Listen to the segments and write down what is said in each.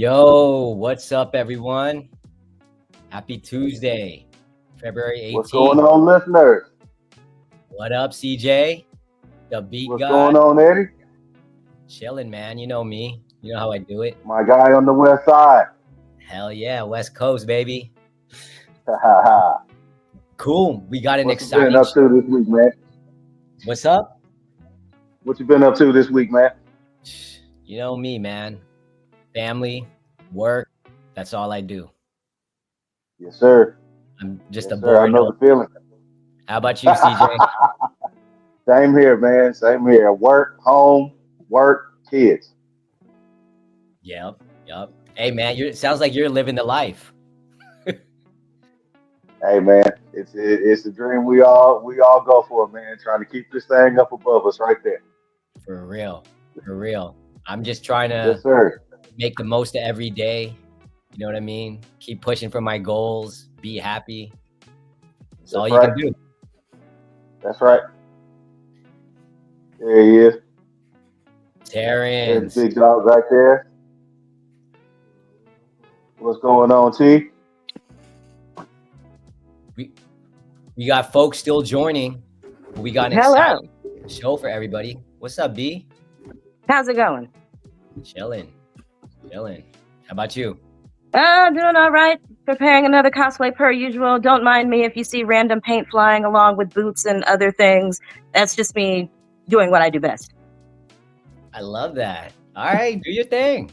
Yo, what's up, everyone? Happy Tuesday, February What's going 18th. on, listeners? What up, CJ? The beat What's going god? on, Eddie? Chilling, man. You know me. You know how I do it. My guy on the west side. Hell yeah, West Coast, baby. What's Cool. We got an you been exciting up to this week, man? What's up? What you been up to this week, man? You know me, man. Family, work. That's all I do. Yes, sir. I'm just a Yes, sir. I boring know old. the feeling. How about you, CJ? Same here, man. Same here. Work, home, work, kids. Yep, yep. Hey, man, it sounds like you're living the life. Hey, man. It's the dream we all go for, man. Trying to keep this thing up above us, right there. For real. For real. I'm just trying to Yes, sir. make the most of every day. You know what I mean? Keep pushing for my goals. Be happy. That's all That's you right. can do. That's right. There he is. There's Terrence, the big dog right there. What's going on, T? we, we got folks still joining. We got an Hello. exciting show for everybody. What's up, B? How's it going? Chilling. Chilling. How about you? Doing all right. Preparing another cosplay per usual. Don't mind me if you see random paint flying along with boots and other things. That's just me doing what I do best. I love that. All right, do your thing.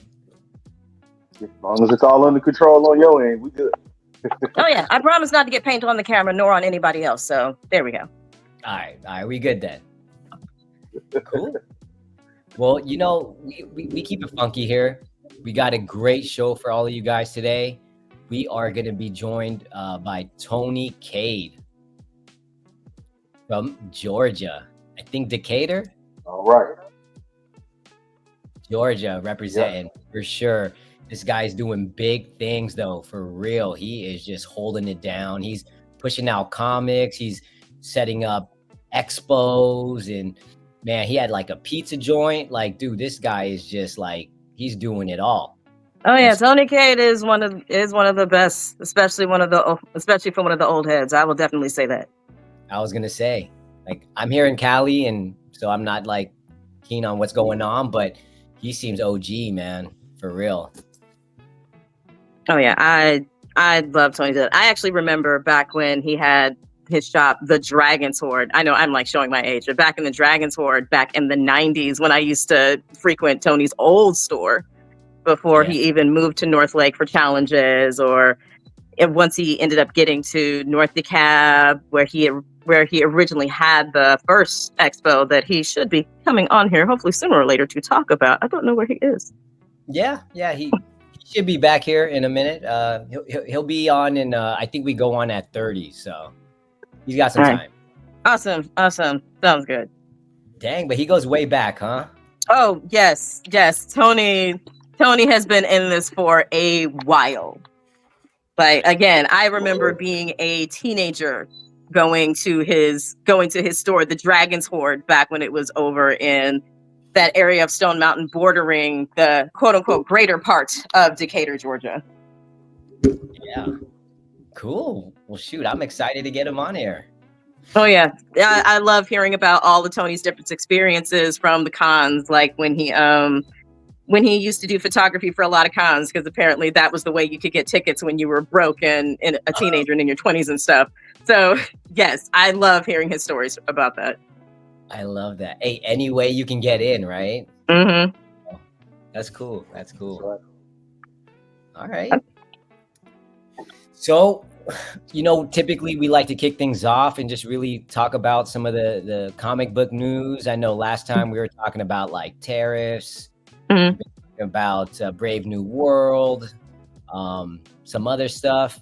As long as it's all under control on your end, we good. Oh yeah, I promise not to get paint on the camera nor on anybody else. So there we go. All right, we good then. Cool. Well, you know, we keep it funky here. We got a great show for all of you guys today. We are going to be joined by Tony Cade from Georgia. I think Decatur, All right. Georgia, representing for sure. This guy's doing big things, though, for real. He is just holding it down. He's pushing out comics. He's setting up expos. And, man, he had, like, a pizza joint. Like, dude, this guy is just, like, he's doing it all. Oh yeah, Tony Cade is one of the best, especially from one of the old heads. I will definitely say that. I was going to say, like, I'm here in Cali, and so I'm not, like, keen on what's going on. But he seems OG, man, for real. Oh yeah, I love Tony Cade. I actually remember back when he had his shop, the Dragon's Horde. I know I'm like showing my age, but back in the Dragon's Horde, back in the 90s, when I used to frequent Tony's old store before he even moved to North Lake for challenges, or once he ended up getting to North DeKalb, where he originally had the first expo that he should be coming on here, hopefully sooner or later, to talk about. I don't know where he is. Yeah, he should be back here in a minute. He'll be on, and I think we go on at 30, so he's got some time. Awesome. Sounds good. Dang, but he goes way back, huh? Oh yes. Tony has been in this for a while. Like, again, I remember being a teenager going to his store, the Dragon's Horde, back when it was over in that area of Stone Mountain bordering the quote unquote greater part of Decatur, Georgia. Yeah. Cool. Well, shoot, I'm excited to get him on here. Oh yeah. I love hearing about all the Tony's different experiences from the cons, like when he used to do photography for a lot of cons, because apparently that was the way you could get tickets when you were broke and a teenager and in your 20s and stuff. So yes, I love hearing his stories about that. I love that. Hey, any way you can get in, right? Mm-hmm. That's cool. All right. So, you know, typically we like to kick things off and just really talk about some of the comic book news. I know last time we were talking about like tariffs, about Brave New World, some other stuff.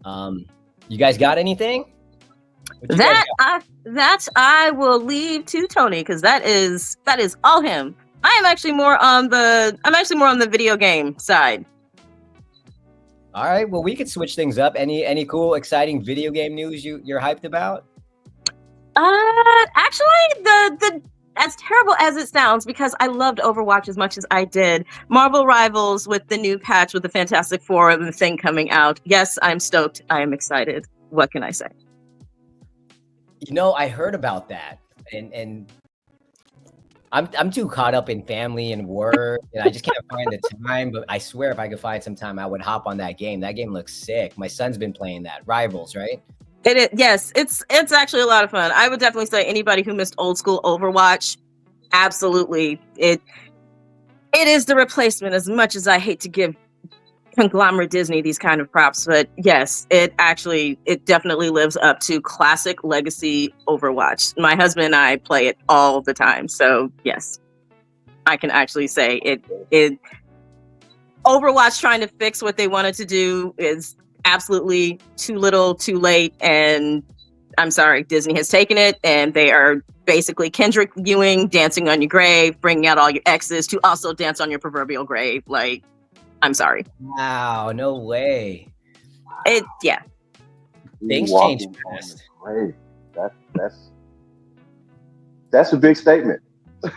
You guys got anything? That I will leave to Tony, because that is all him. I'm actually more on the video game side. All right, well, we could switch things up. Any cool, exciting video game news you're hyped about? Actually, the as terrible terrible as it sounds, because I loved Overwatch as much as I did, Marvel Rivals with the new patch with the Fantastic Four and the thing coming out. Yes, I'm stoked. I am excited. What can I say? I heard about that, and I'm too caught up in family and work, and I just can't find the time. But I swear, if I could find some time, I would hop on that game. That game looks sick. My son's been playing that. Rivals, right? Yes, it's actually a lot of fun. I would definitely say anybody who missed old school Overwatch, absolutely. It is the replacement, as much as I hate to give conglomerate Disney these kind of props, but yes, it definitely lives up to classic legacy Overwatch. My husband and I play it all the time, so yes, I can actually say it Overwatch trying to fix what they wanted to do is absolutely too little, too late, and I'm sorry, Disney has taken it, and they are basically Kendrick Ewing dancing on your grave, bringing out all your exes to also dance on your proverbial grave. Like, I'm sorry. Wow, no way. Yeah. Things change fast. Great. That's a big statement.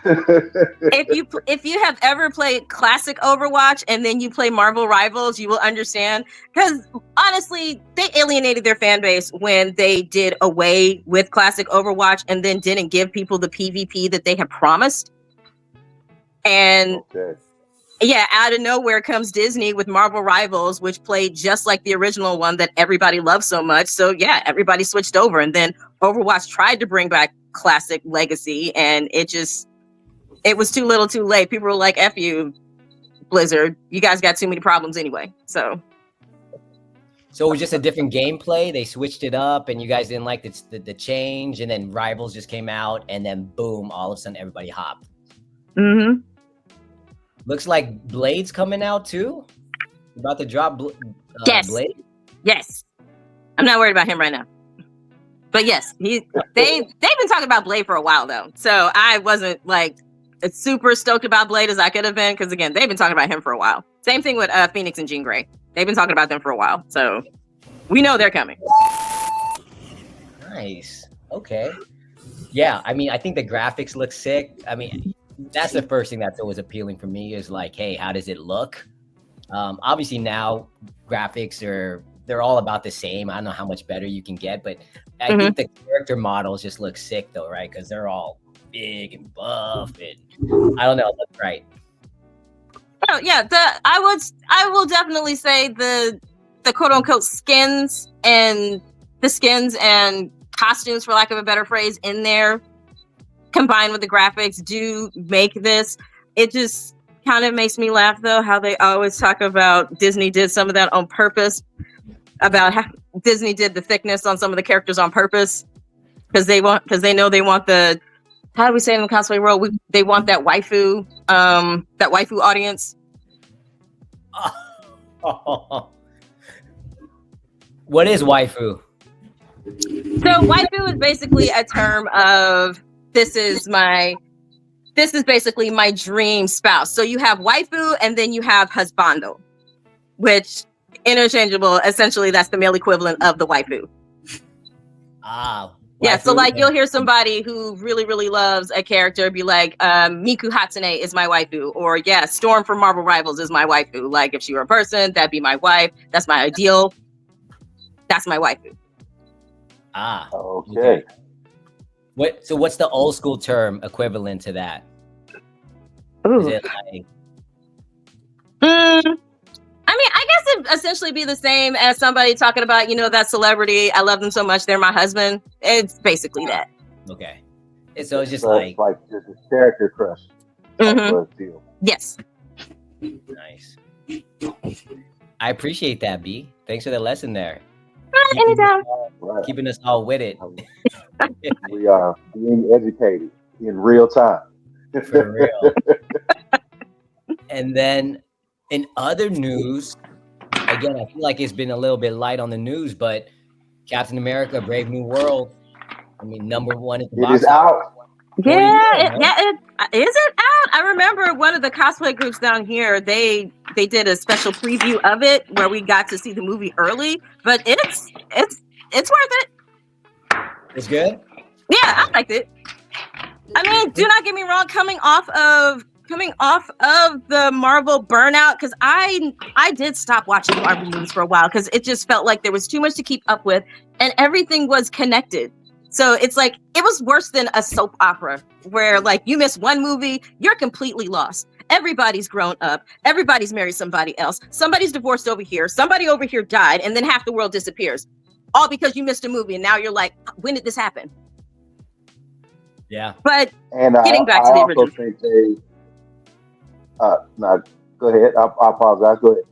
If you have ever played classic Overwatch and then you play Marvel Rivals, you will understand, because honestly, they alienated their fan base when they did away with classic Overwatch and then didn't give people the PvP that they had promised. And yeah, out of nowhere comes Disney with Marvel Rivals, which played just like the original one that everybody loved so much. So yeah, everybody switched over, and then Overwatch tried to bring back classic legacy, and it was too little too late. People were like, F you, Blizzard. You guys got too many problems anyway. So it was just a different gameplay. They switched it up, and you guys didn't like the change, and then Rivals just came out, and then boom, all of a sudden everybody hopped. Mm-hmm. Looks like Blade's coming out too. About to drop yes. Blade? Yes. I'm not worried about him right now. But yes, they've been talking about Blade for a while though. So I wasn't like as super stoked about Blade as I could have been, because again, they've been talking about him for a while. Same thing with Phoenix and Jean Grey. They've been talking about them for a while. So we know they're coming. Nice. Okay. Yeah, I mean, I think the graphics look sick. I mean, that's the first thing that's always appealing for me, is like, hey, how does it look? Obviously now graphics they're all about the same. I don't know how much better you can get, but I think the character models just look sick though, right? Because they're all big and buff, and I don't know, that's right. Oh yeah, I will definitely say the quote unquote skins and costumes, for lack of a better phrase, in there, combined with the graphics, do make this. It just kind of makes me laugh though, how they always talk about Disney did some of that on purpose, about how Disney did the thickness on some of the characters on purpose, because they know they want the, how do we say it in the cosplay world? They want that waifu audience. What is waifu? So waifu is basically a term of, this is basically my dream spouse. So you have waifu and then you have husbando, which interchangeable. Essentially, that's the male equivalent of the waifu. Yeah, so like you'll hear somebody who really, really loves a character be like, Miku Hatsune is my waifu, or yeah, Storm from Marvel Rivals is my waifu. Like if she were a person, that'd be my wife. That's my ideal. That's my waifu. Okay. What's the old school term equivalent to that? Ooh. Is it like? I mean, I guess it'd essentially be the same as somebody talking about, that celebrity. I love them so much, they're my husband. It's basically that. Okay. So it's just like just a character crush. Deal. Yes. Nice. I appreciate that, B. Thanks for the lesson there. Anytime. Keeping us all with it. We are being educated in real time. For real. And then in other news, again, I feel like it's been a little bit light on the news, but Captain America: Brave New World, I mean, #1 at the box. It is out. Yeah, is it out? I remember one of the cosplay groups down here, they did a special preview of it where we got to see the movie early, but it's worth it. It's good? Yeah, I liked it. I mean, do not get me wrong. Coming off of the Marvel burnout, because I did stop watching Marvel movies for a while because it just felt like there was too much to keep up with, and everything was connected. So it's like it was worse than a soap opera where like you miss one movie, you're completely lost. Everybody's grown up. Everybody's married somebody else. Somebody's divorced over here. Somebody over here died, and then half the world disappears, all because you missed a movie. And now you're like, when did this happen? Yeah. But And getting back I to the also original. think they. No, go ahead. I apologize. Go ahead.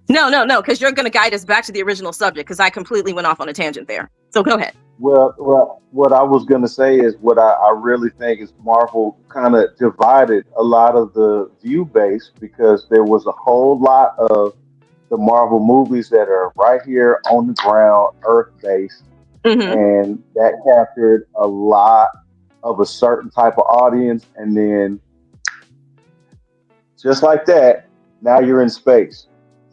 No, because you're going to guide us back to the original subject because I completely went off on a tangent there. So go ahead. Well, what I was going to say is what I really think is Marvel kind of divided a lot of the view base because there was a whole lot of the Marvel movies that are right here on the ground, Earth based, Mm-hmm. and that captured a lot of a certain type of audience. And then just like that, now you're in space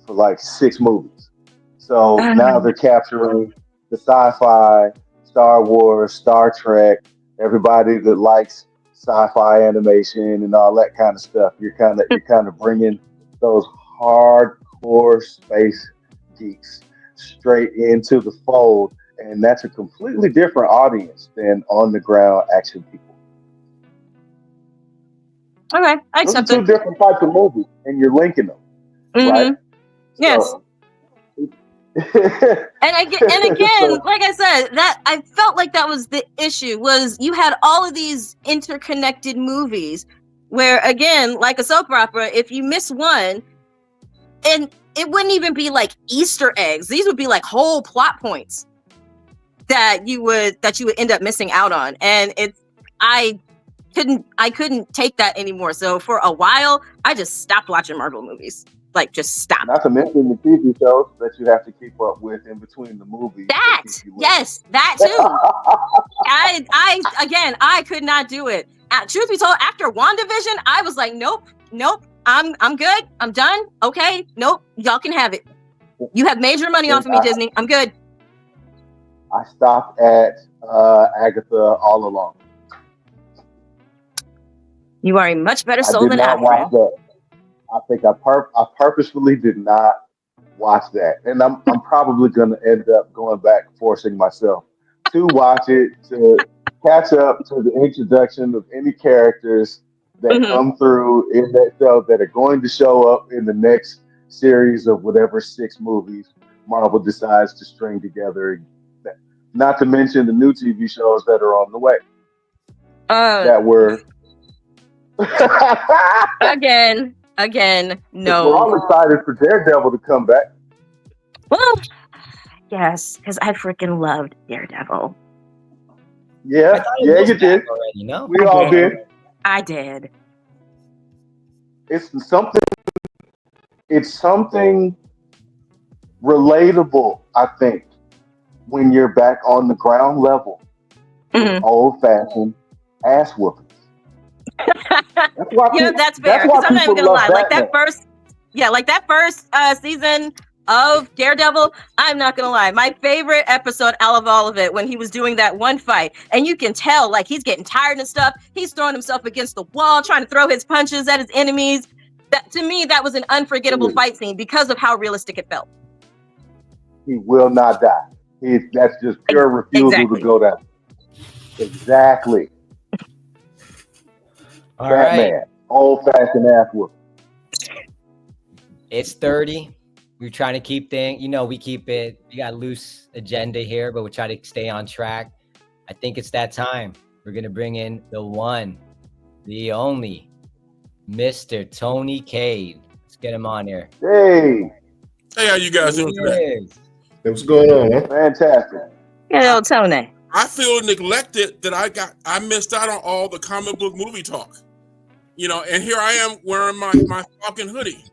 for like 6 movies. So now they're capturing the sci-fi, Star Wars, Star Trek, everybody that likes sci-fi animation and all that kind of stuff. You're kind of bringing those hardcore space geeks straight into the fold, and that's a completely different audience than on the ground action people. Okay, I Those are accept two it. different types of movies, and you're linking them, right? Yes. So, And again, so, like I said, that I felt like that was the issue, was you had all of these interconnected movies where, again, like a soap opera, if you miss one, and it wouldn't even be like Easter eggs, these would be like whole plot points that you would end up missing out on. And I couldn't take that anymore. So for a while, I just stopped watching Marvel movies. Like, just stopped. not to mention the TV shows that you have to keep up with in between the movies. That, yes, that too. I could not do it. Truth be told, after WandaVision, I was like, nope, I'm good, I'm done. Okay, nope, y'all can have it. You have made your money off of me, Disney. I'm good. I stopped at Agatha all along. You are a much better soul than than Agatha. Watch that. I think I purposefully did not watch that, and I'm probably going to end up going back forcing myself to watch it to catch up to the introduction of any characters that come through in that show that are going to show up in the next series of whatever 6 movies Marvel decides to string together. Not to mention the new TV shows that are on the way. That were Again, no. We're all excited for Daredevil to come back. Well, yes, because I freaking loved Daredevil. Yeah, you did. Already, no? We all did. I did. It's something relatable, I think, when you're back on the ground level with old-fashioned ass whooping. That's fair. Because I'm not even gonna lie. Like that first season of Daredevil, I'm not gonna lie. My favorite episode out of all of it, when he was doing that one fight, and you can tell like he's getting tired and stuff. He's throwing himself against the wall, trying to throw his punches at his enemies. That, to me, that was an unforgettable fight scene because of how realistic it felt. He will not die. That's just pure refusal to go down. Exactly. All Batman, right. Old-fashioned ass whooping. It's 30. We're trying to keep things, we keep it, we got a loose agenda here, but we're trying to stay on track. I think it's that time. We're going to bring in the one, the only, Mr. Tony Cade. Let's get him on here. Hey, how you guys doing today? Hey, what's going on, man? Fantastic. Hello, Tony. I feel neglected that I missed out on all the comic book movie talk. And here I am wearing my Falcon hoodie.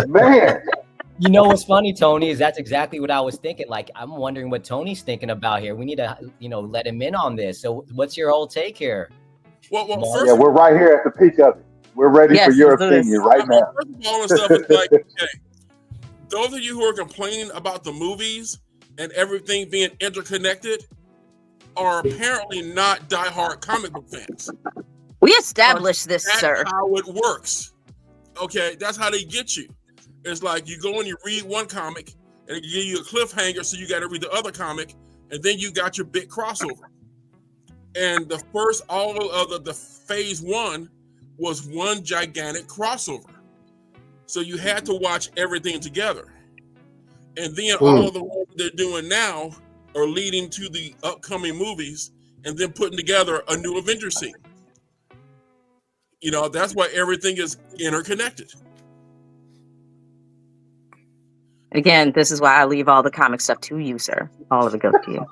Man. What's funny, Tony, is that's exactly what I was thinking. Like, I'm wondering what Tony's thinking about here. We need to, let him in on this. So what's your whole take here? Well, first, we're right here at the peak of it. We're ready for your opinion right now. First of all, and stuff is like, okay, those of you who are complaining about the movies and everything being interconnected, are apparently not diehard comic book fans. We established this, That's sir. how it works. Okay, that's how they get you. It's like you go and you read one comic, and they give you a cliffhanger, so you got to read the other comic, and then you got your big crossover. And the first, all of the phase one was one gigantic crossover. So you had to watch everything together. And then all of the ones they're doing now are leading to the upcoming movies and then putting together a new Avengers scene. You know, that's why everything is interconnected. Again, this is why I leave all the comic stuff to you, sir. All of it goes to you.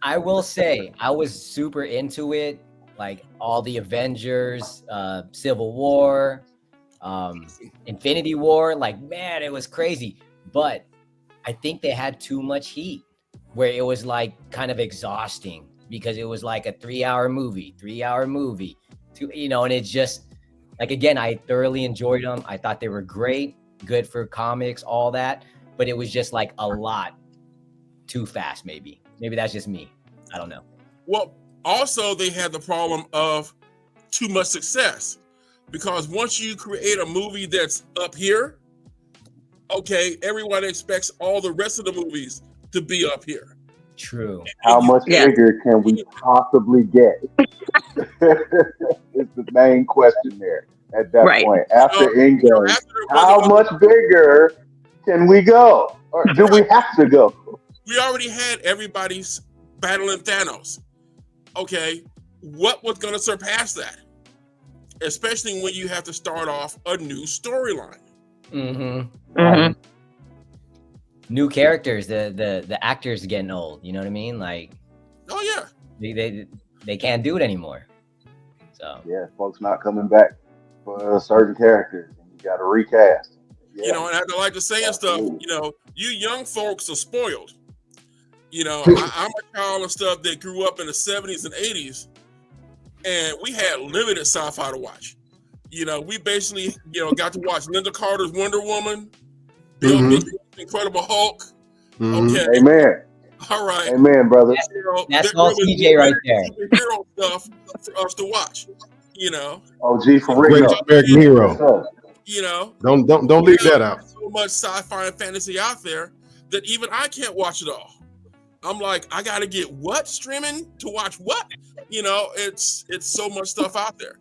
I will say I was super into it, like all the Avengers, Civil War, Infinity War. Like, man, it was crazy. But I think they had too much heat, where it was like kind of exhausting because it was like a 3-hour movie, and it's just like, again, I thoroughly enjoyed them. I thought they were great, good for comics, all that, but it was just like a lot too fast. Maybe that's just me. I don't know. Well, also they had the problem of too much success, because once you create a movie that's up here, okay, everyone expects all the rest of the movies to be up here. True. How much bigger can we possibly get? It's the main question there at that point. After Endgame, how much bigger can we go? Or do we have to go? We already had everybody's battling Thanos. Okay, what was going to surpass that? Especially when you have to start off a new storyline. New characters, the actors getting old. You know what I mean? Like, oh yeah, they can't do it anymore. So yeah, folks not coming back for certain characters, and you got to recast. Yeah. You know, and I like to say and stuff. You know, you young folks are spoiled. You know, I'm a child and stuff that grew up in the 70s and 80s, and we had limited sci-fi to watch. You know, we basically, got to watch Linda Carter's Wonder Woman, Bill Mitchell's Incredible Hulk. Okay. Amen. All right. Amen, brother. That's all CJ right there. Superhero stuff for us to watch. You know. OG for real. Great Nero. You know. Don't leave that out. So much sci-fi and fantasy out there that even I can't watch it all. I'm like, I got to get what streaming to watch what? You know, it's so much stuff out there.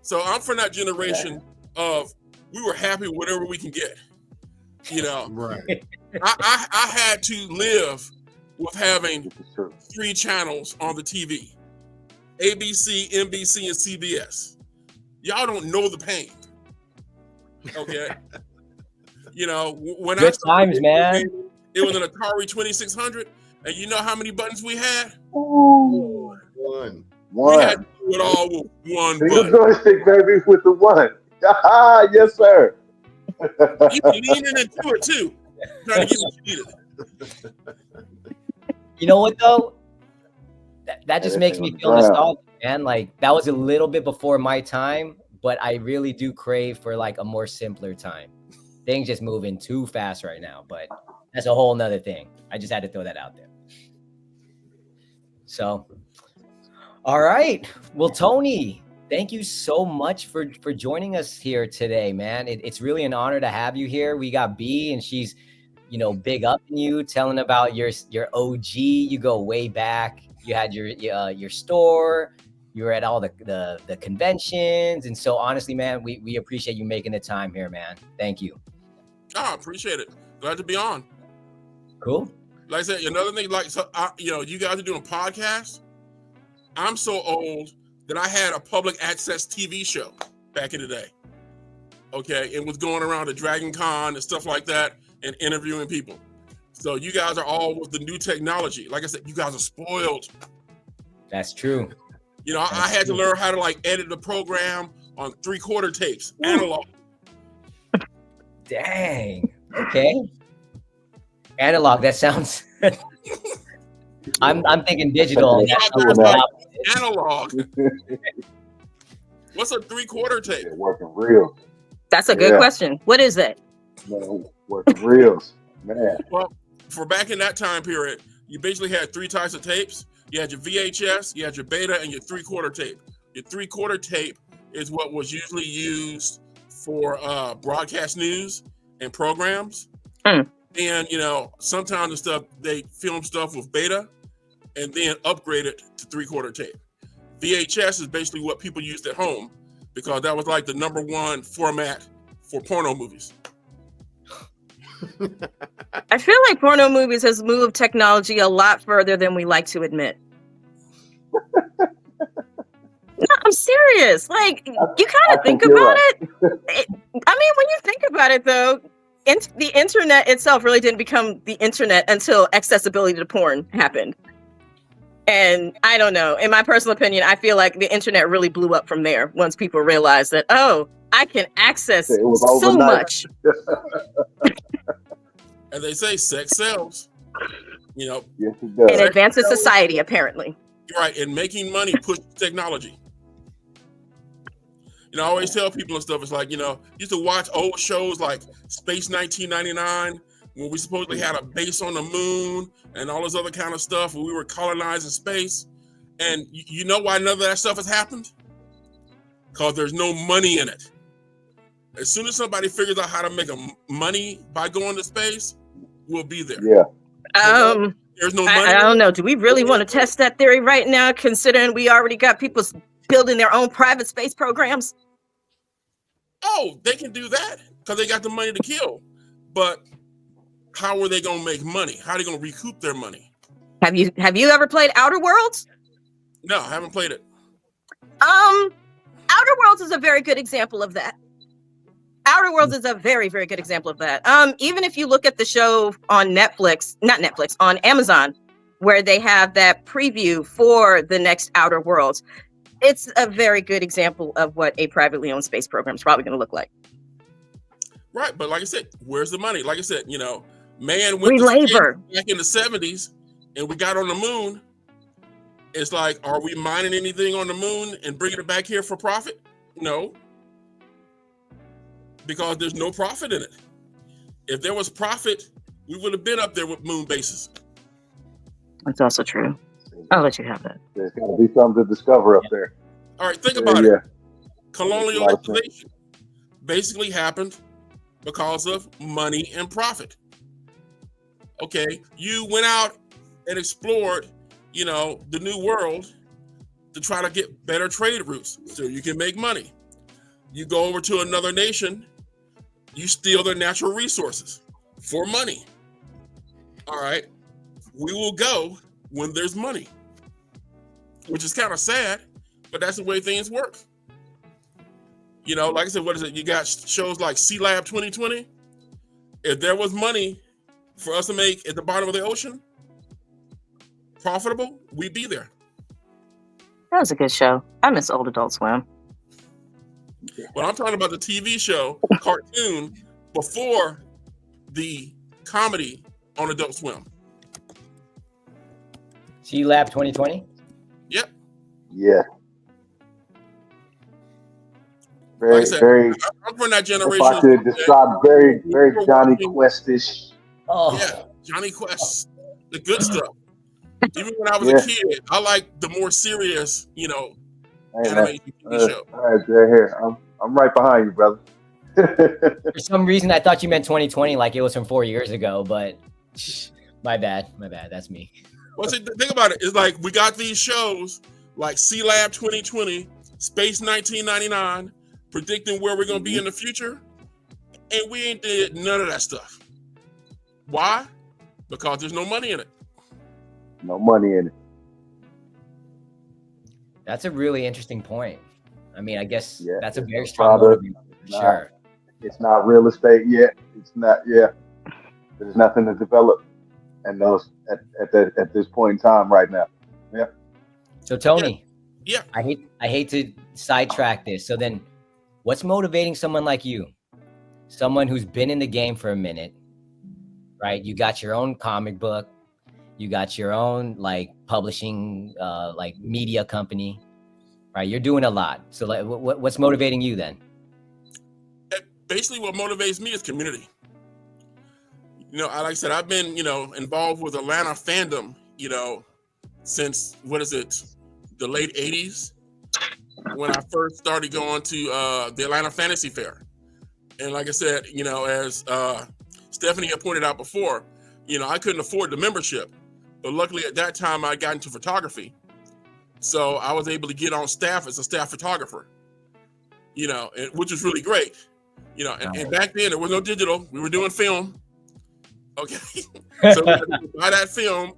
So I'm from that generation of we were happy with whatever we can get. You know, right? I had to live with having 3 channels on the TV: ABC, NBC, and CBS. Y'all don't know the pain. Okay. You know, when good times, man. It was an Atari 2600, and you know how many buttons we had? One. We had to do it all with one button. Joystick, baby, with the one. Yes, sir. You leaning into it too, trying to get what you needed. You know what though? That just makes me feel nostalgic, man. Like, that was a little bit before my time, but I really do crave for like a more simpler time. Things just moving too fast right now, but that's a whole nother thing. I just had to throw that out there. So, all right. Well, Tony, thank you so much for joining us here today, man. It's really an honor to have you here. We got B, and she's, big up in you, telling about your OG. You go way back. You had your store. You were at all the conventions, and so honestly, man, we appreciate you making the time here, man. Thank you. I appreciate it. Glad to be on. Cool. Like I said, another thing, you guys are doing podcasts. I'm so old that I had a public access TV show back in the day. Okay, it was going around to Dragon Con and stuff like that and interviewing people. So you guys are all with the new technology. Like I said, you guys are spoiled. That's true. I had to learn how to edit the program on 3/4 tapes, analog. Dang. Okay. Analog. That sounds. I'm thinking digital. Analog. What's a 3/4 tape? Yeah, working real. That's a good question. What is it? Man, working reels, man. Well, for back in that time period, you basically had 3 types of tapes. You had your VHS, you had your beta, and your 3/4 tape. Your 3/4 tape is what was usually used for broadcast news and programs. And sometimes the stuff they film stuff with beta and then upgrade it to 3/4 tape. VHS is basically what people used at home because that was like the #1 format for porno movies. I feel like porno movies has moved technology a lot further than we like to admit. No, I'm serious. Like, you kind of think about it. I mean, when you think about it, though, the internet itself really didn't become the internet until accessibility to porn happened. And I don't know. In my personal opinion, I feel like the internet really blew up from there once people realized that, oh, I can access so much. And they say sex sells. Yes, it does. It advances society, apparently. Right, and making money pushes technology. I always tell people and stuff, it's like, used to watch old shows like Space 1999, when we supposedly had a base on the moon and all this other kind of stuff, when we were colonizing space. And you know why none of that stuff has happened? Because there's no money in it. As soon as somebody figures out how to make money by going to space, we'll be there. Yeah. There's no money. I don't know. Do we really want to test that theory right now, considering we already got people building their own private space programs? Oh, they can do that because they got the money to kill. But how are they going to make money? How are they going to recoup their money? Have you ever played Outer Worlds? No, I haven't played it. Outer Worlds is a very good example of that. Outer Worlds is a very, very good example of that. Even if you look at the show on on Amazon, where they have that preview for the next Outer Worlds, it's a very good example of what a privately owned space program is probably going to look like. Right, but like I said, where's the money? Like I said, man went to space back in the 70s, and we got on the moon. It's like, are we mining anything on the moon and bringing it back here for profit? No. Because there's no profit in it. If there was profit, we would have been up there with moon bases. That's also true. I'll let you have that. There's got to be something to discover up there. All right, think about it. Colonialization basically happened because of money and profit. Okay, you went out and explored, the new world to try to get better trade routes so you can make money. You go over to another nation, you steal their natural resources for money. All right, we will go when there's money, which is kind of sad, but that's the way things work. Like I said, what is it? You got shows like Sea Lab 2020. If there was money for us to make at the bottom of the ocean profitable, we'd be there. That was a good show. I miss Old Adult Swim. Well, I'm talking about the TV show, cartoon, before the comedy on Adult Swim. Sea Lab 2020? Yep. Yeah. Like I said, I'm from that generation. If I could describe very, very Johnny Quest-ish. Oh. Yeah, Johnny Quest. The good stuff. Even when I was a kid, I liked the more serious, animation TV show. All right, here. I'm right behind you, brother. For some reason, I thought you meant 2020, like it was from 4 years ago, but my bad. That's me. Well, see, think about it. It's like we got these shows like Sea Lab 2020, Space 1999, predicting where we're going to be in the future, and we ain't did none of that stuff. Why? Because there's no money in it. No money in it. That's a really interesting point. I mean, I guess that's a very strong motivator, for sure. It's not real estate yet. It's not. Yeah, there's nothing to develop, and those at this point in time right now. Yeah. So Tony, yeah, I hate to sidetrack this. So then, what's motivating someone like you, someone who's been in the game for a minute, right? You got your own comic book, you got your own publishing, media company, right? You're doing a lot. So what's motivating you then? Basically, what motivates me is community. Like I said, I've been, involved with Atlanta fandom, since the late 80s, when I first started going to the Atlanta Fantasy Fair. And like I said, as Stephanie had pointed out before, I couldn't afford the membership, but luckily at that time I got into photography, so I was able to get on staff as a staff photographer. Which was really great. And back then there was no digital. We were doing film. Okay. So we had to buy that film,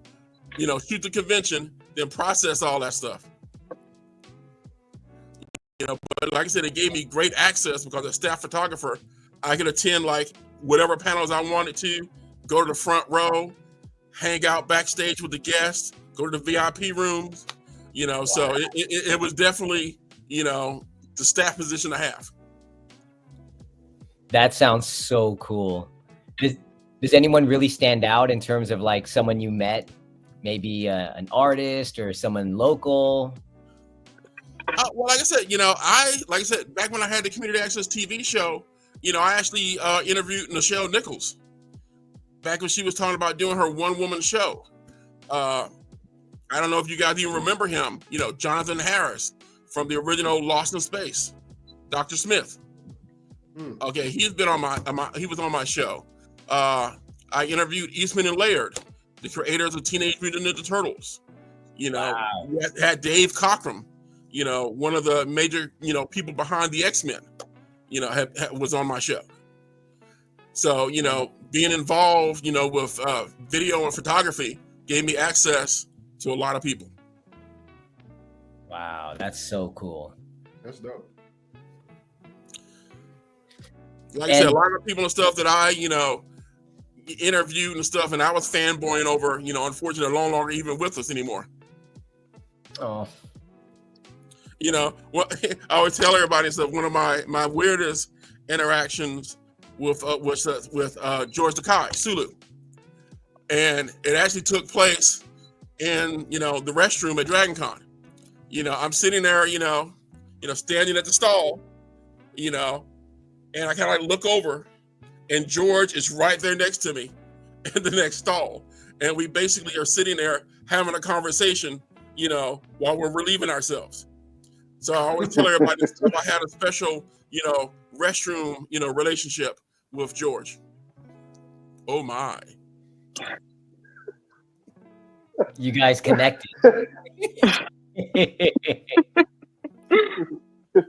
shoot the convention, then process all that stuff. But like I said, it gave me great access because as a staff photographer, I could attend like whatever panels I wanted to, go to the front row, hang out backstage with the guests, go to the VIP rooms, so it was definitely, the staff position to have. That sounds so cool. Does anyone really stand out in terms of like someone you met, maybe an artist or someone local? Well, like I said, back when I had the community access TV show, I actually interviewed Nichelle Nichols back when she was talking about doing her one-woman show. I don't know if you guys even remember him, Jonathan Harris from the original Lost in Space, Dr. Smith. Okay, he's been on he was on my show. I interviewed Eastman and Laird, the creators of Teenage Mutant Ninja Turtles. Wow. We had Dave Cockrum, one of the major, people behind the X-Men, was on my show. So, being involved, with video and photography gave me access to a lot of people. Wow, that's so cool. That's dope. Like I said, a lot of people and stuff that I, interviewed and stuff, and I was fanboying over, unfortunately, they're no longer even with us anymore. Oh. What I always tell everybody is that one of my weirdest interactions with George Takai, Sulu, and it actually took place in the restroom at DragonCon. I'm sitting there, standing at the stall, and I kind of like look over, and George is right there next to me in the next stall, and we basically are sitting there having a conversation, while we're relieving ourselves. So I always tell everybody I had a special, restroom, relationship with George. Oh my. You guys connected.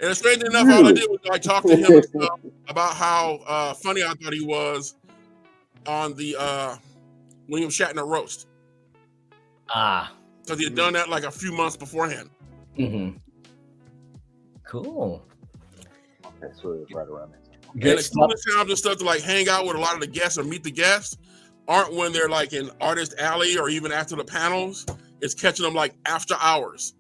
And strange enough, all I did was I talked to him and stuff about how funny I thought he was on the William Shatner roast. Because he had done that like a few months beforehand. Mm-hmm. Cool. Okay, so it's right around there. And the coolest times and stuff to like hang out with a lot of the guests or meet the guests aren't when they're like in Artist Alley or even after the panels. It's catching them like after hours,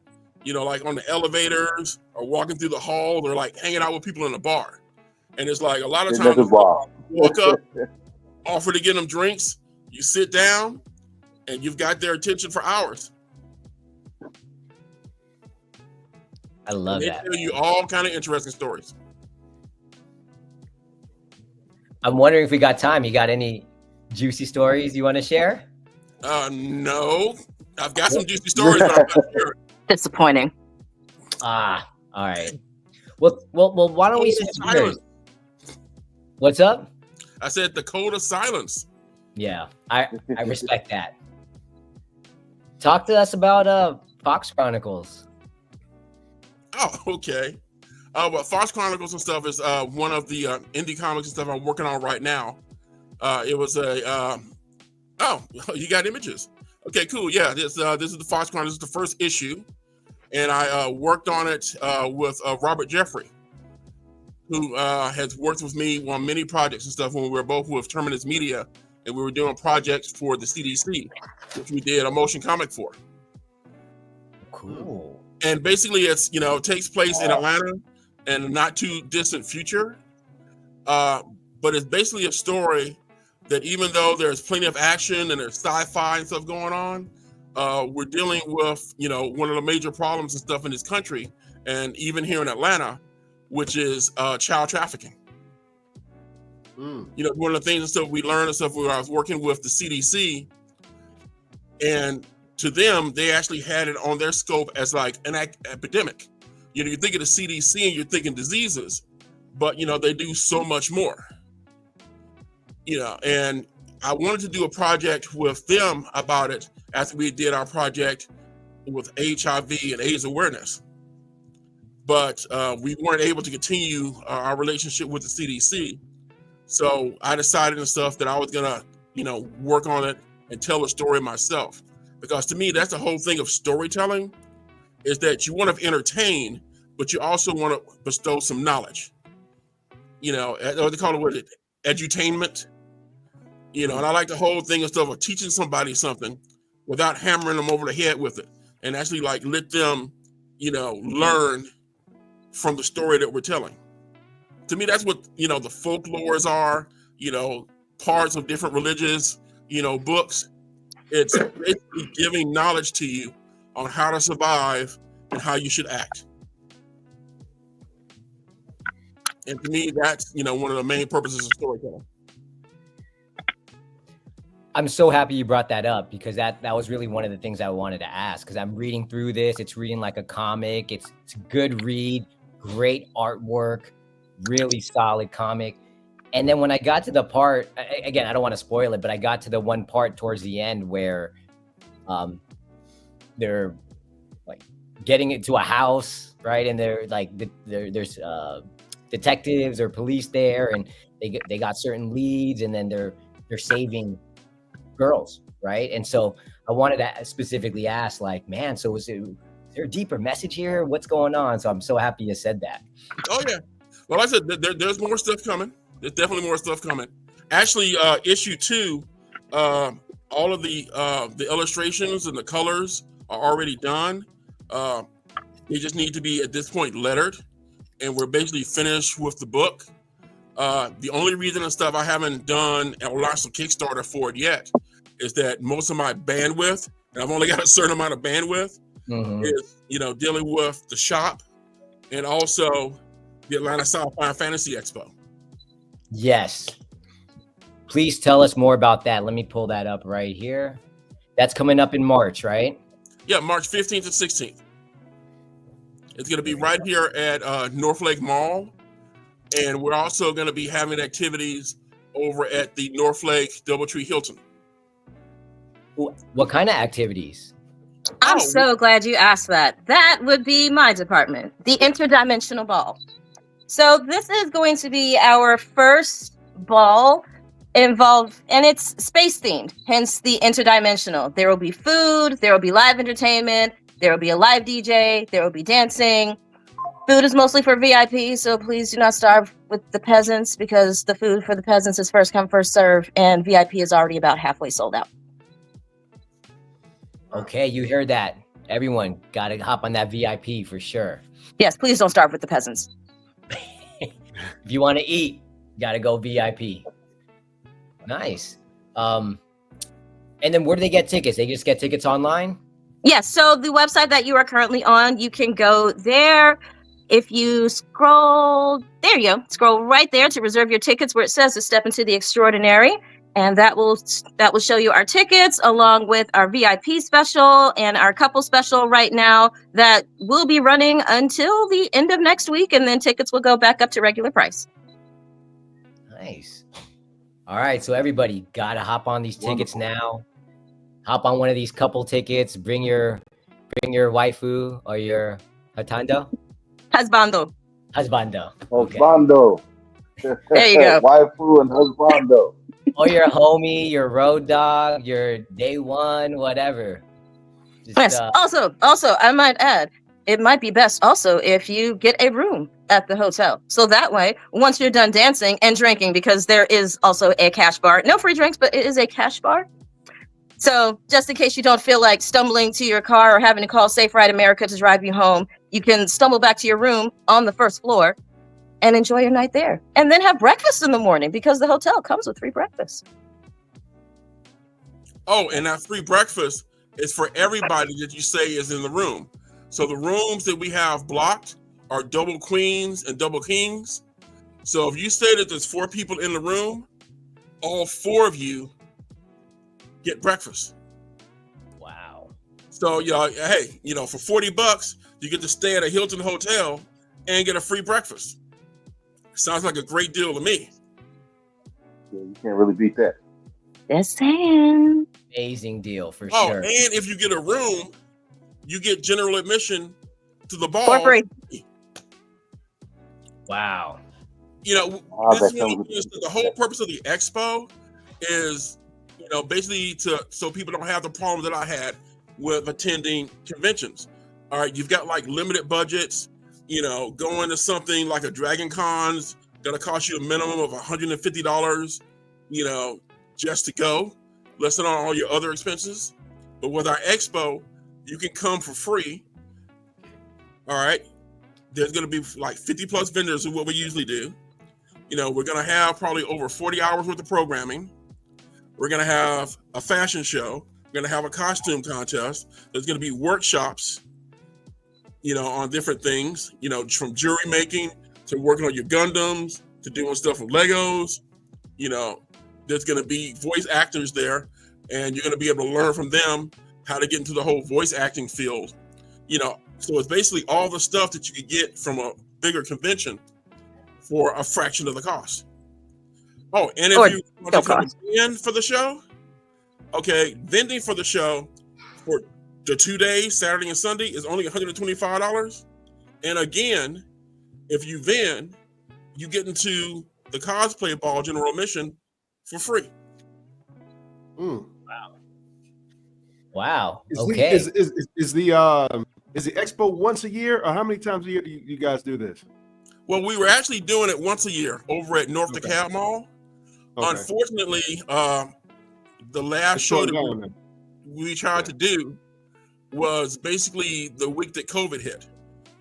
like on the elevators or walking through the hall. They're like hanging out with people in the bar. And it's like a lot of times you walk up, offer to get them drinks, you sit down, and you've got their attention for hours. I love that. They tell you all kind of interesting stories. I'm wondering if we got time. You got any juicy stories you want to share? No. I've got some juicy stories, but I'm not sure. Disappointing. All right. Well, why don't we switch gears? What's up? I said the code of silence. Yeah, I respect that. Talk to us about Fox Chronicles. Oh, okay. Well, Fox Chronicles and stuff is one of the indie comics and stuff I'm working on right now. It was a oh, you got images. Okay, cool. Yeah, this is the Fox Chronicles. This is the first issue, and I worked on it with Robert Jeffrey, who has worked with me on many projects and stuff when we were both with Terminus Media, and we were doing projects for the CDC, which we did a motion comic for. Cool. And basically, it's it takes place in Atlanta in a not too distant future, but it's basically a story that even though there's plenty of action and there's sci-fi and stuff going on, we're dealing with one of the major problems and stuff in this country, and even here in Atlanta, which is child trafficking. One of the things and stuff we learned and stuff when I was working with the CDC, and to them, they actually had it on their scope as like an epidemic. You know, you think of the CDC and you're thinking diseases, but you know, they do so much more. You know, and I wanted to do a project with them about it after we did our project with HIV and AIDS awareness. But we weren't able to continue our relationship with the CDC. So I decided and stuff that I was gonna, you know, work on it and tell the story myself. Because to me, that's the whole thing of storytelling, is that you want to entertain, but you also want to bestow some knowledge. You know, what they call it, what is it, edutainment. You know, and I like the whole thing and stuff of teaching somebody something without hammering them over the head with it, and actually like let them, you know, learn from the story that we're telling. To me, that's what, you know, the folklores are, you know, parts of different religious, you know, books. It's basically giving knowledge to you on how to survive and how you should act. And to me, that's, you know, one of the main purposes of storytelling. I'm so happy you brought that up, because that was really one of the things I wanted to ask, because I'm reading through this. It's reading like a comic. It's a good read, great artwork, really solid comic. And then when I got to the part, again, I don't want to spoil it, but I got to the one part towards the end where they're like getting into a house, right? And they're like, there's detectives or police there, and they got certain leads, and then they're saving girls, right? And so I wanted to specifically ask, like, man, so is there a deeper message here? What's going on? So I'm so happy you said that. Oh yeah. Well, I said there's more stuff coming. There's definitely more stuff coming. Actually, issue 2, all of the illustrations and the colors are already done. They just need to be at this point lettered, and we're basically finished with the book. The only reason and stuff I haven't done or launched a Kickstarter for it yet is that most of my bandwidth, and I've only got a certain amount of bandwidth, is, you know, dealing with the shop and also the Atlanta Sci-Fi Fantasy Expo. Yes. Please tell us more about that. Let me pull that up right here. That's coming up in March, right? Yeah, March 15th and 16th. It's going to be right here at North Lake Mall. And we're also going to be having activities over at the North Lake Doubletree Hilton. What kind of activities? I'm so glad you asked that. That would be my department, the Interdimensional Ball. So this is going to be our first ball involved, and it's space themed, hence the interdimensional. There will be food, there will be live entertainment, there will be a live DJ, there will be dancing. Food is mostly for VIP, so please do not starve with the peasants, because the food for the peasants is first come, first serve, and VIP is already about halfway sold out. Okay, you heard that. Everyone got to hop on that VIP for sure. Yes, please don't starve with the peasants. If you want to eat, you got to go VIP. Nice. And then where do they get tickets? They just get tickets online? Yes, so the website that you are currently on, you can go there. If you scroll, there you go, scroll right there to reserve your tickets where it says to step into the extraordinary. And that will show you our tickets along with our VIP special and our couple special right now that will be running until the end of next week. And then tickets will go back up to regular price. Nice. All right. So everybody got to hop on these tickets now. Hop on one of these couple tickets. Bring your waifu or your husbando. Husbando. Okay. Husbando. There you go. Waifu and husbando. Or your homie, your road dog, your day one, whatever. Just, yes. Also, I might add, it might be best also if you get a room at the hotel. So that way, once you're done dancing and drinking, because there is also a cash bar, no free drinks, but it is a cash bar. So just in case you don't feel like stumbling to your car or having to call Safe Ride America to drive you home, you can stumble back to your room on the first floor and enjoy your night there. And then have breakfast in the morning, because the hotel comes with free breakfast. Oh, and that free breakfast is for everybody that you say is in the room. So the rooms that we have blocked are double queens and double kings. So if you say that there's 4 people in the room, all 4 of you get breakfast. Wow. So, hey, for $40, you get to stay at a Hilton hotel and get a free breakfast. Sounds like a great deal to me. Yeah, you can't really beat that. Just saying. Amazing deal for Oh, sure. and if you get a room, you get general admission to the ball For free. Wow. This is one of the things that the whole purpose of the expo is, basically so people don't have the problem that I had with attending conventions. All right, you've got like limited budgets, going to something like a Dragon Con's gonna cost you a minimum of $150, just to go, less than all your other expenses. But with our expo, you can come for free. All right. There's going to be like 50 plus vendors of what we usually do. We're going to have probably over 40 hours worth of programming. We're going to have a fashion show. We're going to have a costume contest. There's going to be workshops, on different things, from jewelry making to working on your Gundams to doing stuff with Legos. There's going to be voice actors there, and you're going to be able to learn from them how to get into the whole voice acting field. So it's basically all the stuff that you could get from a bigger convention for a fraction of the cost. Oh, and if you want to come in for the show, okay, vending for the show for the 2 days, Saturday and Sunday, is only $125. And again, if you vend, you get into the cosplay ball general admission for free. Wow. Is Okay. Is the expo once a year, or how many times a year do you guys do this? Well, we were actually doing it once a year over at North DeKalb Mall. Okay. Unfortunately, the last show that we tried to do was basically the week that COVID hit.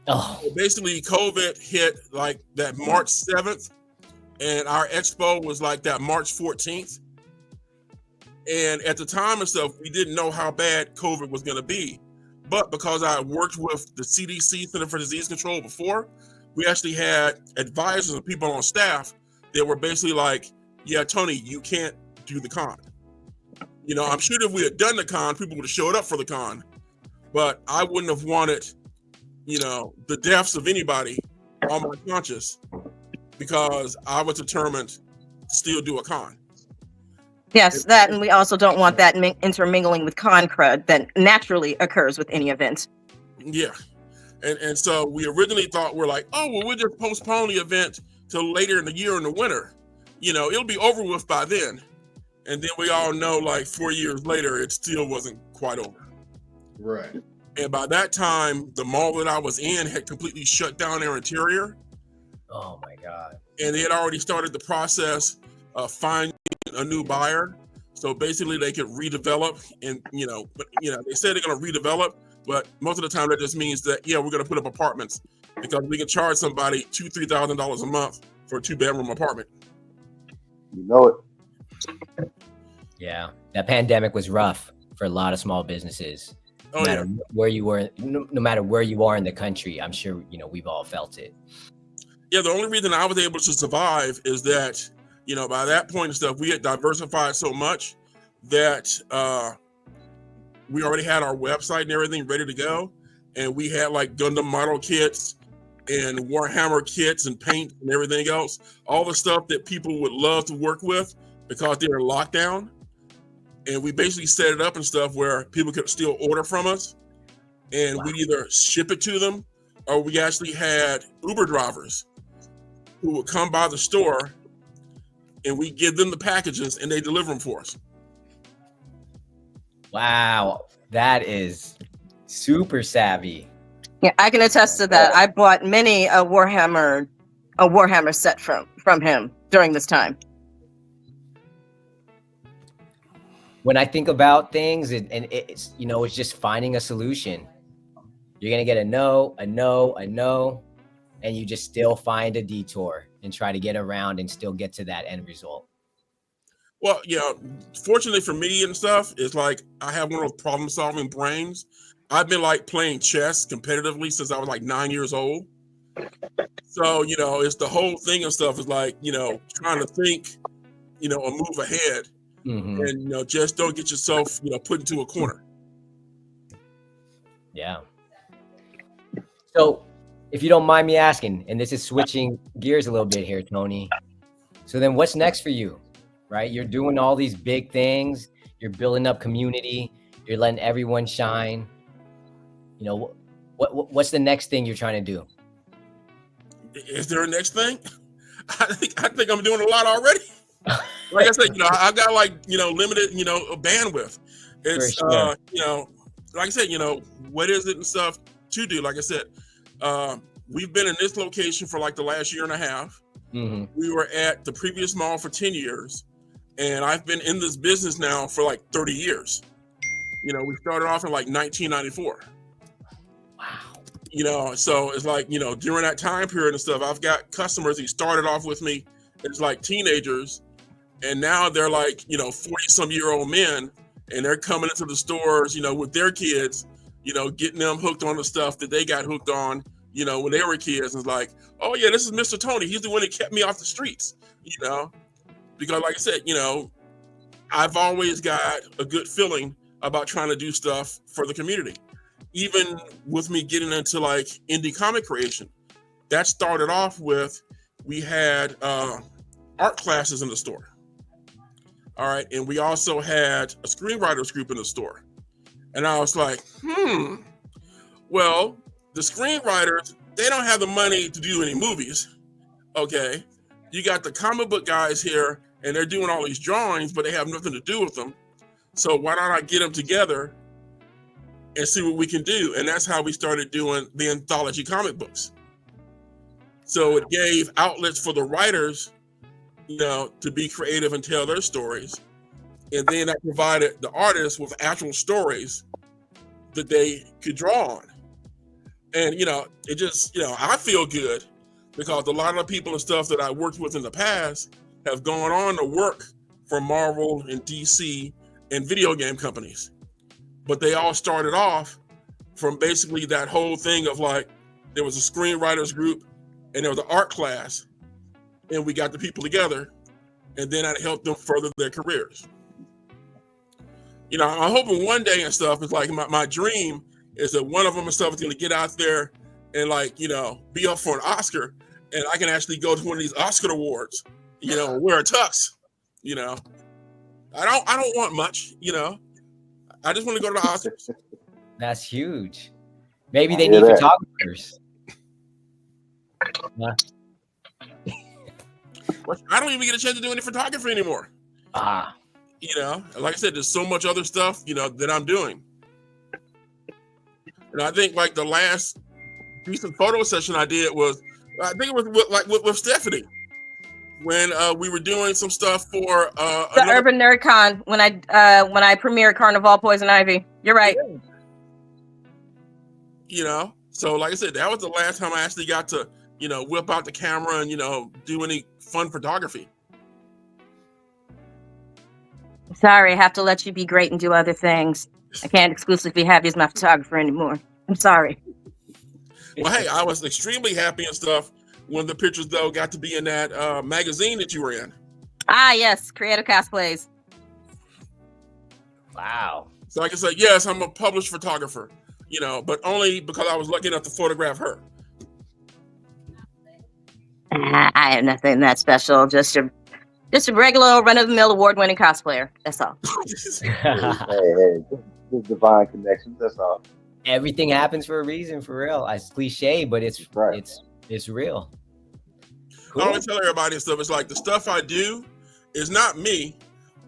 Oh. So basically, COVID hit like that March 7th, and our expo was like that March 14th. And at the time and stuff, we didn't know how bad COVID was going to be. But because I worked with the CDC, Center for Disease Control, before, we actually had advisors and people on staff that were basically like, yeah, Tony, you can't do the con. I'm sure if we had done the con, people would have showed up for the con. But I wouldn't have wanted, the deaths of anybody on my conscience, because I was determined to still do a con. Yes, that, and we also don't want that intermingling with con crud that naturally occurs with any event. Yeah, and so we originally thought, we're like, oh, well, we'll just postpone the event till later in the year in the winter. It'll be over with by then. And then we all know, like 4 years later, it still wasn't quite over. Right. And by that time, the mall that I was in had completely shut down their interior. Oh my God. And they had already started the process of finding a new buyer. So basically they could redevelop, and they said they're going to redevelop, but most of the time that just means that, we're going to put up apartments, because we can charge somebody $2,000-$3,000 a month for a 2-bedroom apartment. You know it. Yeah, that pandemic was rough for a lot of small businesses. No matter where you were, no matter where you are in the country, I'm sure we've all felt it. Yeah, the only reason I was able to survive is that by that point and stuff, we had diversified so much that we already had our website and everything ready to go, and we had like Gundam model kits and Warhammer kits and paint and everything else, all the stuff that people would love to work with because they're in lockdown. And we basically set it up and stuff where people could still order from us, and we'd either ship it to them, or we actually had Uber drivers who would come by the store and we give them the packages and they deliver them for us. Wow, that is super savvy. Yeah, I can attest to that. I bought many a Warhammer set from him during this time. When I think about things, it's it's just finding a solution. You're gonna get a no, and you just still find a detour and try to get around and still get to that end result. Well, fortunately for me and stuff, it's like I have one of those problem-solving brains. I've been like playing chess competitively since I was like 9 years old. So, it's the whole thing and stuff is like, trying to think, a move ahead. Mm-hmm. And, just don't get yourself, put into a corner. Yeah. So, if you don't mind me asking, and this is switching gears a little bit here, Tony. So then what's next for you, right? You're doing all these big things. You're building up community. You're letting everyone shine. You know, what's the next thing you're trying to do? Is there a next thing? I think I'm doing a lot already. Like I said, I've got limited, bandwidth. It's sure. like I said, what is it and stuff to do? Like I said, we've been in this location for like the last year and a half. Mm-hmm. We were at the previous mall for 10 years, and I've been in this business now for like 30 years. We started off in like 1994. Wow. So it's like, during that time period and stuff, I've got customers who started off with me as like teenagers, and now they're like, 40-some-year-old men, and they're coming into the stores, with their kids, getting them hooked on the stuff that they got hooked on, when they were kids. And it's like, oh yeah, this is Mr. Tony. He's the one that kept me off the streets, because like I said, I've always got a good feeling about trying to do stuff for the community. Even with me getting into like indie comic creation, that started off with, we had art classes in the store. All right. And we also had a screenwriters group in the store. And I was like, well, the screenwriters, they don't have the money to do any movies. Okay. You got the comic book guys here, and they're doing all these drawings, but they have nothing to do with them. So why don't I get them together and see what we can do? And that's how we started doing the anthology comic books. So it gave outlets for the writers, to be creative and tell their stories. And then that provided the artists with actual stories that they could draw on. And, it just, I feel good because a lot of the people and stuff that I worked with in the past have gone on to work for Marvel and DC and video game companies. But they all started off from basically that whole thing of like, there was a screenwriters group and there was an art class, and we got the people together, and then I helped them further their careers. I'm hoping one day and stuff, is like my dream is that one of them and stuff is going to get out there and like, be up for an Oscar, and I can actually go to one of these Oscar awards, wear a tux, I don't want much, I just want to go to the Oscars. That's huge. Maybe they need photographers. Yeah. I don't even get a chance to do any photography anymore. Like I said, there's so much other stuff, that I'm doing. And I think like the last recent photo session I did was, I think it was with Stephanie, when we were doing some stuff for the Urban Nerd Con, when I premiered Carnival Poison Ivy. You're right. So like I said, that was the last time I actually got to, whip out the camera and, do any fun photography. Sorry, I have to let you be great and do other things. I can't exclusively have you as my photographer anymore. I'm sorry. Well, hey, I was extremely happy and stuff when the pictures, though, got to be in that magazine that you were in. Ah, yes. Creative Cosplays. Wow. So like I said, yes, I'm a published photographer, but only because I was lucky enough to photograph her. I have nothing that special. Just a regular run-of-the-mill award-winning cosplayer. That's all. hey, just divine connections. That's all. Everything happens for a reason, for real. It's cliche, but it's right. It's real. Cool. I always tell everybody and stuff. It's like the stuff I do is not me.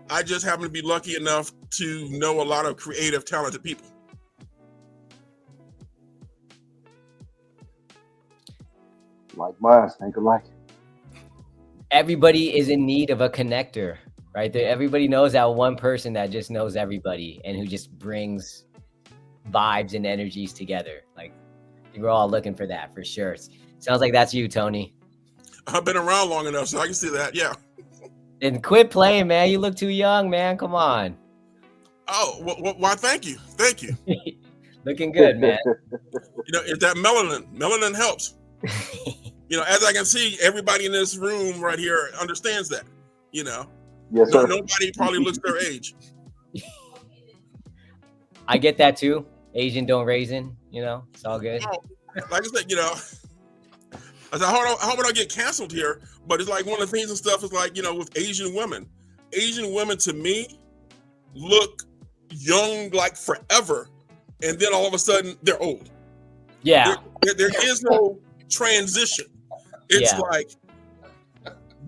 I just happen to be lucky enough to know a lot of creative, talented people. Like mine, think alike. Everybody is in need of a connector, right? Everybody knows that one person that just knows everybody and who just brings vibes and energies together. Like, we're all looking for that for sure. Sounds like that's you, Tony. I've been around long enough, so I can see that. Yeah. And quit playing, man. You look too young, man. Come on. Oh, why? Thank you. Thank you. Looking good, man. It's that melanin. Melanin helps. As I can see, everybody in this room right here understands that. Yes, sir. Nobody probably looks their age. I get that too. Asian don't raisin, it's all good. Oh, like I said, I said, I hope I don't get canceled here, but it's like one of the things and stuff is like, with Asian women to me look young like forever, and then all of a sudden they're old. Yeah. There is no transition. It's Yeah. like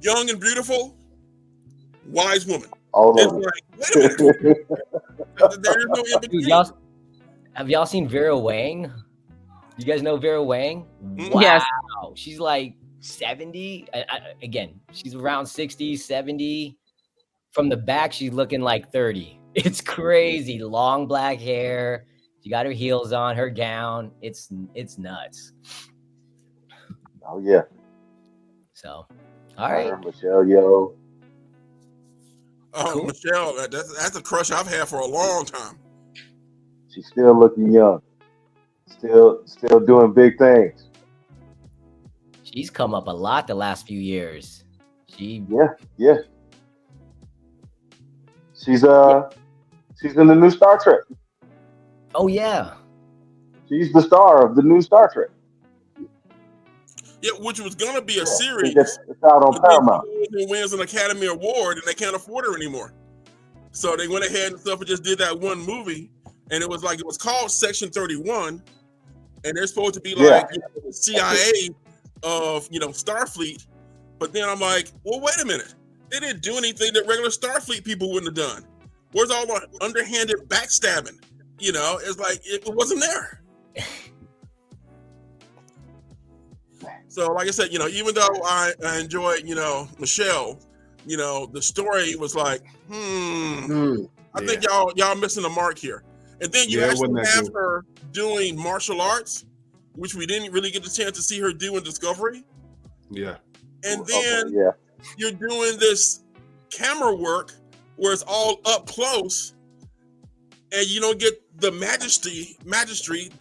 young and beautiful, wise woman. All It's of it. like, wait a minute. There is no in Dude, between. have y'all seen Vera Wang? You guys know Vera Wang? Mhm. Wow. Yes. She's like 70. Again, she's around 60, 70. From the back, she's looking like 30. It's crazy. Long black hair. She got her heels on, her gown. It's nuts. Oh yeah. So, all right. Michelle Yeoh. Oh, Cool. Michelle, that's a crush I've had for a long time. She's still looking young. Still doing big things. She's come up a lot the last few years. Yeah. She's in the new Star Trek. Oh yeah. She's the star of the new Star Trek. Yeah, which was gonna be a I series. think it's out on But then Paramount. she wins an Academy Award and they can't afford her anymore. So they went ahead and stuff and just did that one movie, and it was called Section 31, and they're supposed to be like the CIA of Starfleet. But then I'm like, well, wait a minute, they didn't do anything that regular Starfleet people wouldn't have done. Where's all the underhanded backstabbing? It's like it wasn't there. So, like I said, even though I enjoyed, Michelle, the story was like, I think y'all missing the mark here. And then you actually have her doing martial arts, which we didn't really get the chance to see her do in Discovery. Yeah. And then you're doing this camera work where it's all up close, and you don't get the majesty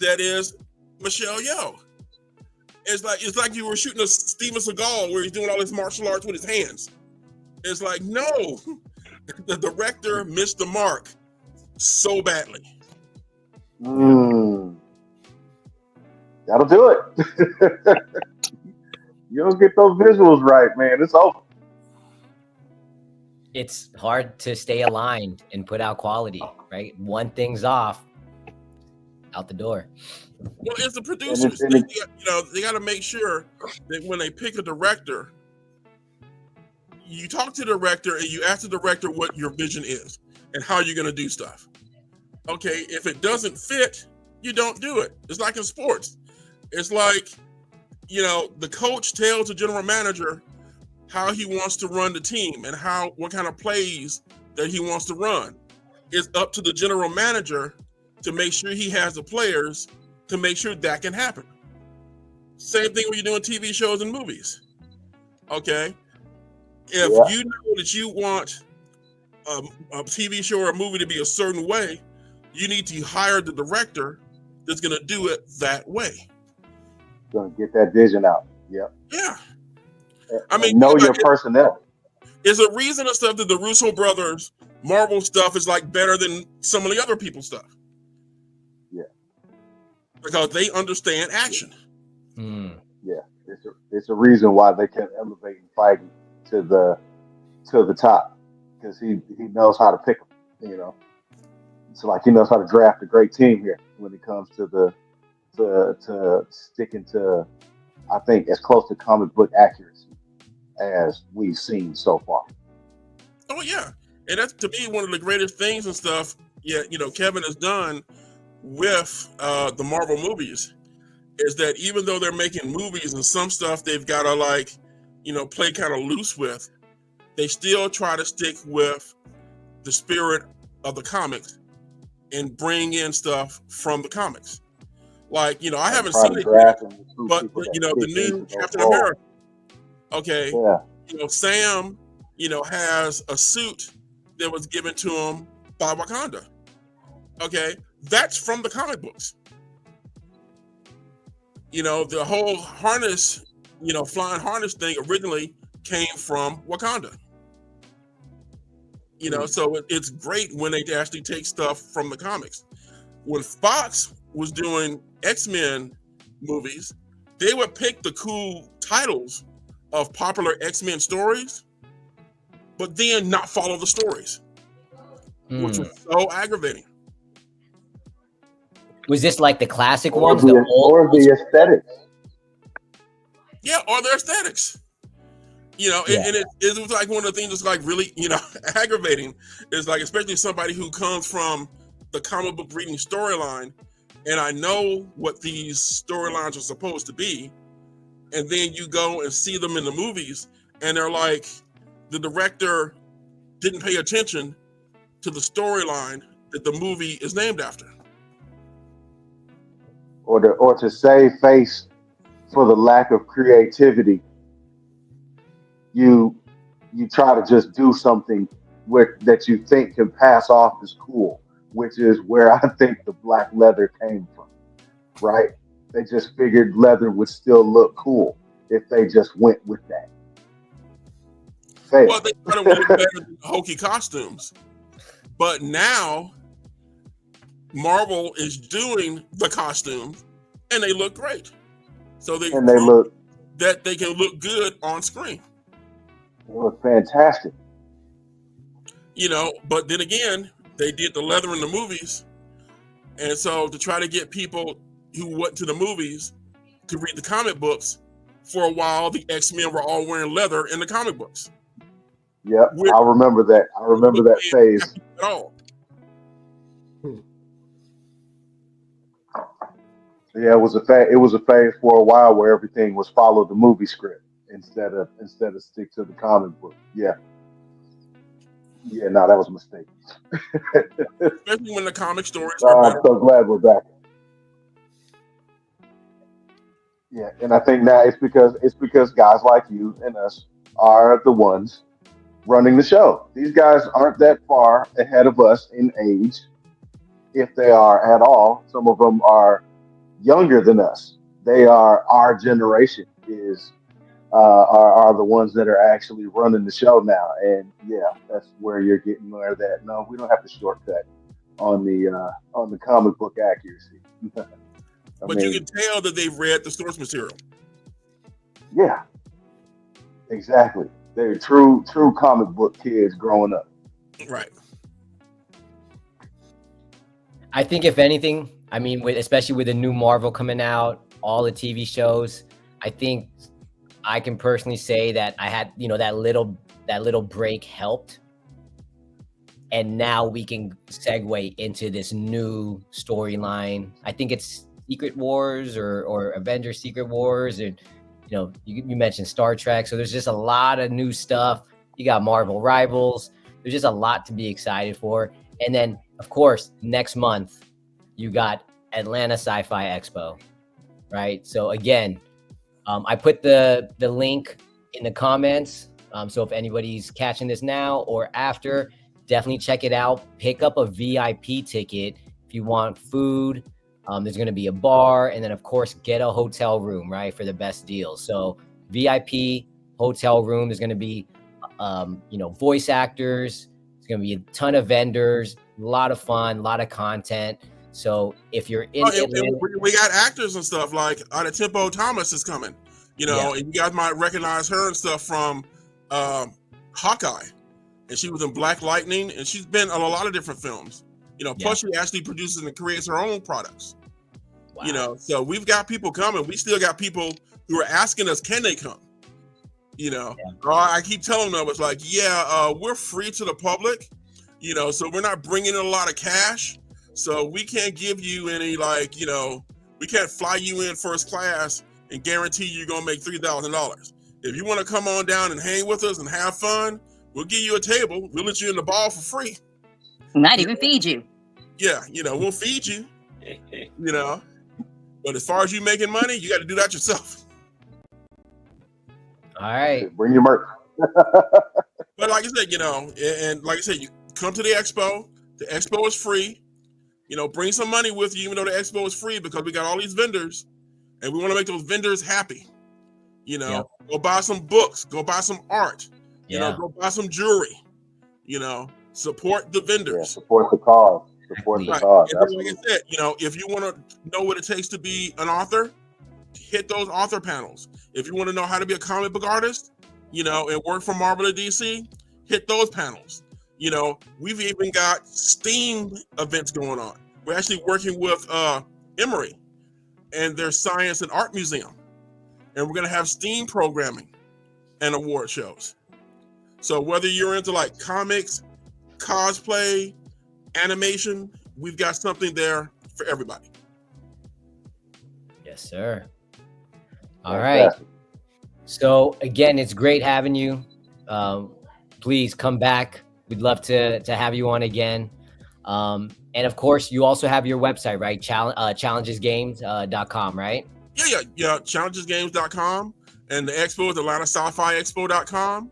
that is Michelle Yeoh. It's like you were shooting a Steven Seagal where he's doing all his martial arts with his hands. It's like, no, the director missed the mark so badly. That'll do it. You don't get those visuals right, man. It's over. It's hard to stay aligned and put out quality, right? One thing's off, out the door. Well, it's the producers. They got to make sure that when they pick a director, you talk to the director and you ask the director what your vision is and how you're going to do stuff. Okay, if it doesn't fit, you don't do it. It's like in sports. It's like, the coach tells the general manager how he wants to run the team and what kind of plays that he wants to run. It's up to the general manager to make sure he has the players to make sure that can happen. Same thing when you're doing TV shows and movies. Okay? If you know that you want a TV show or a movie to be a certain way, you need to hire the director that's going to do it that way. Going to get that vision out. Yep. Yeah. I mean, know your personnel. There's a reason and stuff that the Russo brothers Marvel stuff is like better than some of the other people's stuff. Yeah. Because they understand action. Yeah. It's a reason why they can elevate and fight to the top, because he knows how to pick them. It's like he knows how to draft a great team here when it comes to to sticking to, I think, as close to comic book accuracy as we've seen so far. Oh yeah, and that's to me one of the greatest things and stuff. Yeah, Kevin has done with the Marvel movies is that even though they're making movies and some stuff they've got to play kind of loose with, they still try to stick with the spirit of the comics and bring in stuff from the comics. Like, I haven't seen it yet, but the new Captain America. Okay. Yeah. Sam, has a suit that was given to him by Wakanda. Okay. That's from the comic books. The whole harness, flying harness thing originally came from Wakanda. So it's great when they actually take stuff from the comics. when Fox was doing X-Men movies, they would pick the cool titles of popular X-Men stories, but then not follow the stories, which was so aggravating. Was this like the classic Or ones, the, the old or the aesthetics. Yeah, or their aesthetics. You know, Yeah. and it was like one of the things that's like really, you know, aggravating is like, especially somebody who comes from the comic book reading storyline, and I know what these storylines are supposed to be, and then you go and see them in the movies, and they're like, the director didn't pay attention to the storyline that the movie is named after. Or to save face for the lack of creativity, you try to just do something that you think can pass off as cool, which is where I think the black leather came from, right? They just figured leather would still look cool if they just went with that. Fail. Well, they thought it would look better than hokey costumes. But now Marvel is doing the costumes and they look great. So they look that they can look good on screen. They look fantastic. You know, but then again, they did the leather in the movies. And so to try to get people who went to the movies to read the comic books, for a while the X-Men were all wearing leather in the comic books. Yep, I remember that. I remember that phase. At all. Yeah, it was a phase for a while where everything was follow the movie script instead of stick to the comic book. Yeah. Yeah, no, that was a mistake. Especially when the comic stories are better. I'm so glad we're back. Yeah, and I think now it's because guys like you and us are the ones running the show. These guys aren't that far ahead of us in age, if they are at all. Some of them are younger than us. They are our generation are the ones that are actually running the show now. And yeah, that's where you're getting where that. No, we don't have to shortcut on the comic book accuracy. But you can tell that they've read the source material. Yeah, exactly. They're true comic book kids growing up. Right. I think if anything, I mean, especially with the new Marvel coming out, all the TV shows, I think I can personally say that I had, that little break helped. And now we can segue into this new storyline. I think it's Secret Wars or Avengers Secret Wars. And, you mentioned Star Trek. So there's just a lot of new stuff. You got Marvel Rivals. There's just a lot to be excited for. And then, of course, next month, you got Atlanta Sci-Fi Expo, right? So again, I put the link in the comments. So if anybody's catching this now or after, definitely check it out. Pick up a VIP ticket if you want food. There's going to be a bar, and then of course get a hotel room, right, for the best deals. So VIP hotel room. There's going to be, voice actors. There's going to be a ton of vendors. A lot of fun, a lot of content. So if you're in Atlanta, we got actors and stuff like Tempo Thomas is coming, and you guys might recognize her and stuff from Hawkeye, and she was in Black Lightning, and she's been in a lot of different films. Plus she actually produces and creates her own products. Wow. So we've got people coming. We still got people who are asking us, can they come? I keep telling them, it's like, we're free to the public, so we're not bringing in a lot of cash. So we can't give you any, we can't fly you in first class and guarantee you're going to make $3,000. If you want to come on down and hang with us and have fun, we'll give you a table. We'll let you in the ball for free. Not even feed you. Yeah, we'll feed you, But as far as you making money, you got to do that yourself. All right. Bring your merch. But like I said, and like I said, you come to the expo. The expo is free. Bring some money with you, even though the expo is free, because we got all these vendors, and we want to make those vendors happy. Go buy some books, go buy some art, go buy some jewelry, support the vendors. Yeah, support the cause. support the Right. cause. And then, like Absolutely. I said, if you want to know what it takes to be an author, hit those author panels. If you want to know how to be a comic book artist, and work for Marvel or DC, hit those panels. We've even got STEAM events going on. We're actually working with Emory and their Science and Art Museum. And we're going to have STEAM programming and award shows. So whether you're into like comics, cosplay, animation, we've got something there for everybody. Yes, sir. All right. So again, it's great having you. Please come back. We'd love to have you on again. And of course, you also have your website, right? Challengesgames.com, right? Yeah. Challengesgames.com, and the expo is AtlantaSci-FiExpo.com.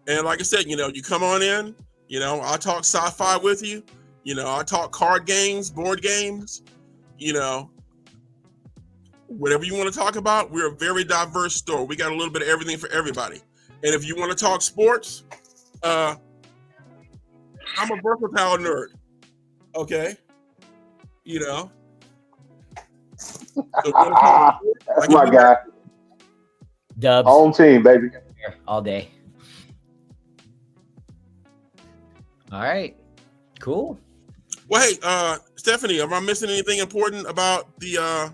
And like I said, you come on in. I talk sci-fi with you. I talk card games, board games. Whatever you want to talk about, we're a very diverse store. We got a little bit of everything for everybody. And if you want to talk sports, I'm a versatile nerd. Okay, So That's my guy. Dubs. Home team, baby. All day. All right. Cool. Well, hey, Stephanie, am I missing anything important about the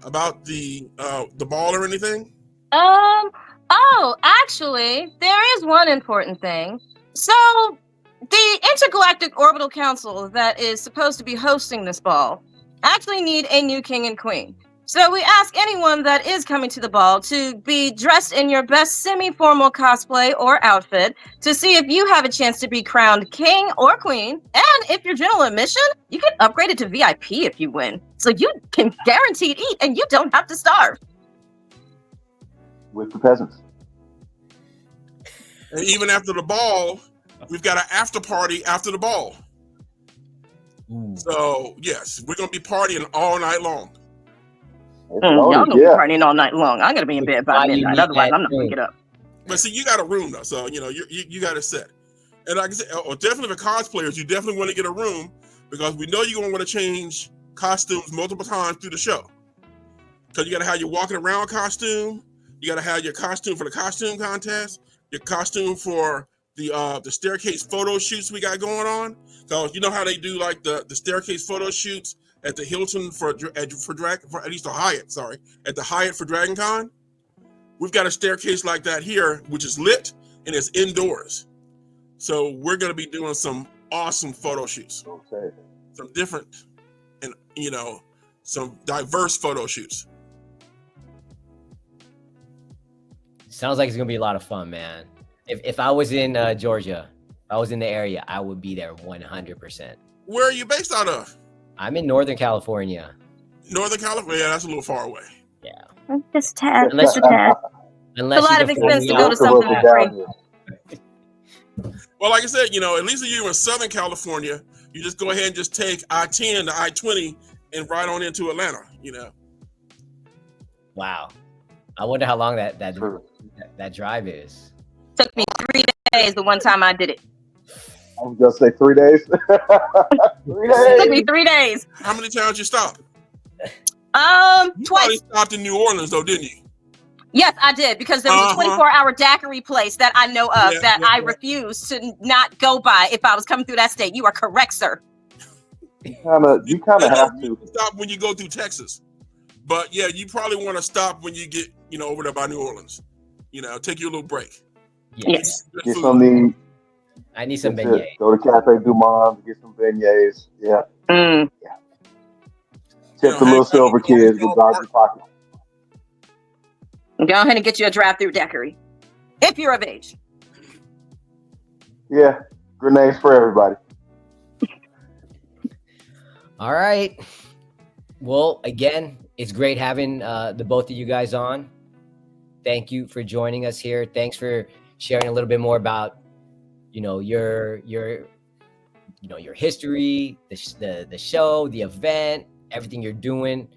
ball or anything? Oh, actually, there is one important thing. So, the Intergalactic Orbital Council that is supposed to be hosting this ball actually need a new king and queen. So we ask anyone that is coming to the ball to be dressed in your best semi-formal cosplay or outfit to see if you have a chance to be crowned king or queen. And if you're general admission, you get upgraded to VIP if you win. So you can guaranteed eat and you don't have to starve. With the peasants. And even after the ball, we've got an after party after the ball. Ooh. So, yes, we're going to be partying all night long. Y'all gonna be partying all night long. I'm gonna be in bed by midnight. Otherwise, I'm not gonna get up. But see, you got a room though, so you got it set. And like I said, definitely for cosplayers, you definitely want to get a room because we know you're gonna want to change costumes multiple times through the show. Because you got to have your walking around costume. You got to have your costume for the costume contest. Your costume for the staircase photo shoots we got going on. So you know how they do like the staircase photo shoots at the Hilton for at least the Hyatt, at the Hyatt for Dragon Con. We've got a staircase like that here, which is lit and it's indoors. So we're going to be doing some awesome photo shoots. Okay. Some different and, some diverse photo shoots. Sounds like it's going to be a lot of fun, man. If I was in Georgia, if I was in the area, I would be there 100%. Where are you based out of? I'm in Northern California. Northern California? Yeah, that's a little far away. Yeah. Just tad. Unless- Just a tad. Unless It's a lot you of can expense to fly me go out. to something free. Well, like I said, at least if you're in Southern California, you just go ahead and just take I-10 to I-20 and ride on into Atlanta, Wow. I wonder how long that drive is. Took me 3 days the one time I did it. I was gonna say 3 days. 3 days. It took me 3 days. How many times you stopped? Twice. Probably stopped in New Orleans, though, didn't you? Yes, I did, because there was a 24-hour daiquiri place that I know of I refused to not go by if I was coming through that state. You are correct, sir. You kind of have to stop when you go through Texas, but yeah, you probably want to stop when you get over there by New Orleans. Take your little break. Yes. Get some. I need some beignets. Go to Cafe Du Monde, get some beignets. Yeah. Mm. Yeah. Tip the little silver kids with Dr. Pocket. Go ahead and get you a drive-through daiquiri, if you're of age. Yeah, grenades for everybody. All right. Well, again, it's great having the both of you guys on. Thank you for joining us here. Thanks for sharing a little bit more about, your history, the show, the event, everything you're doing.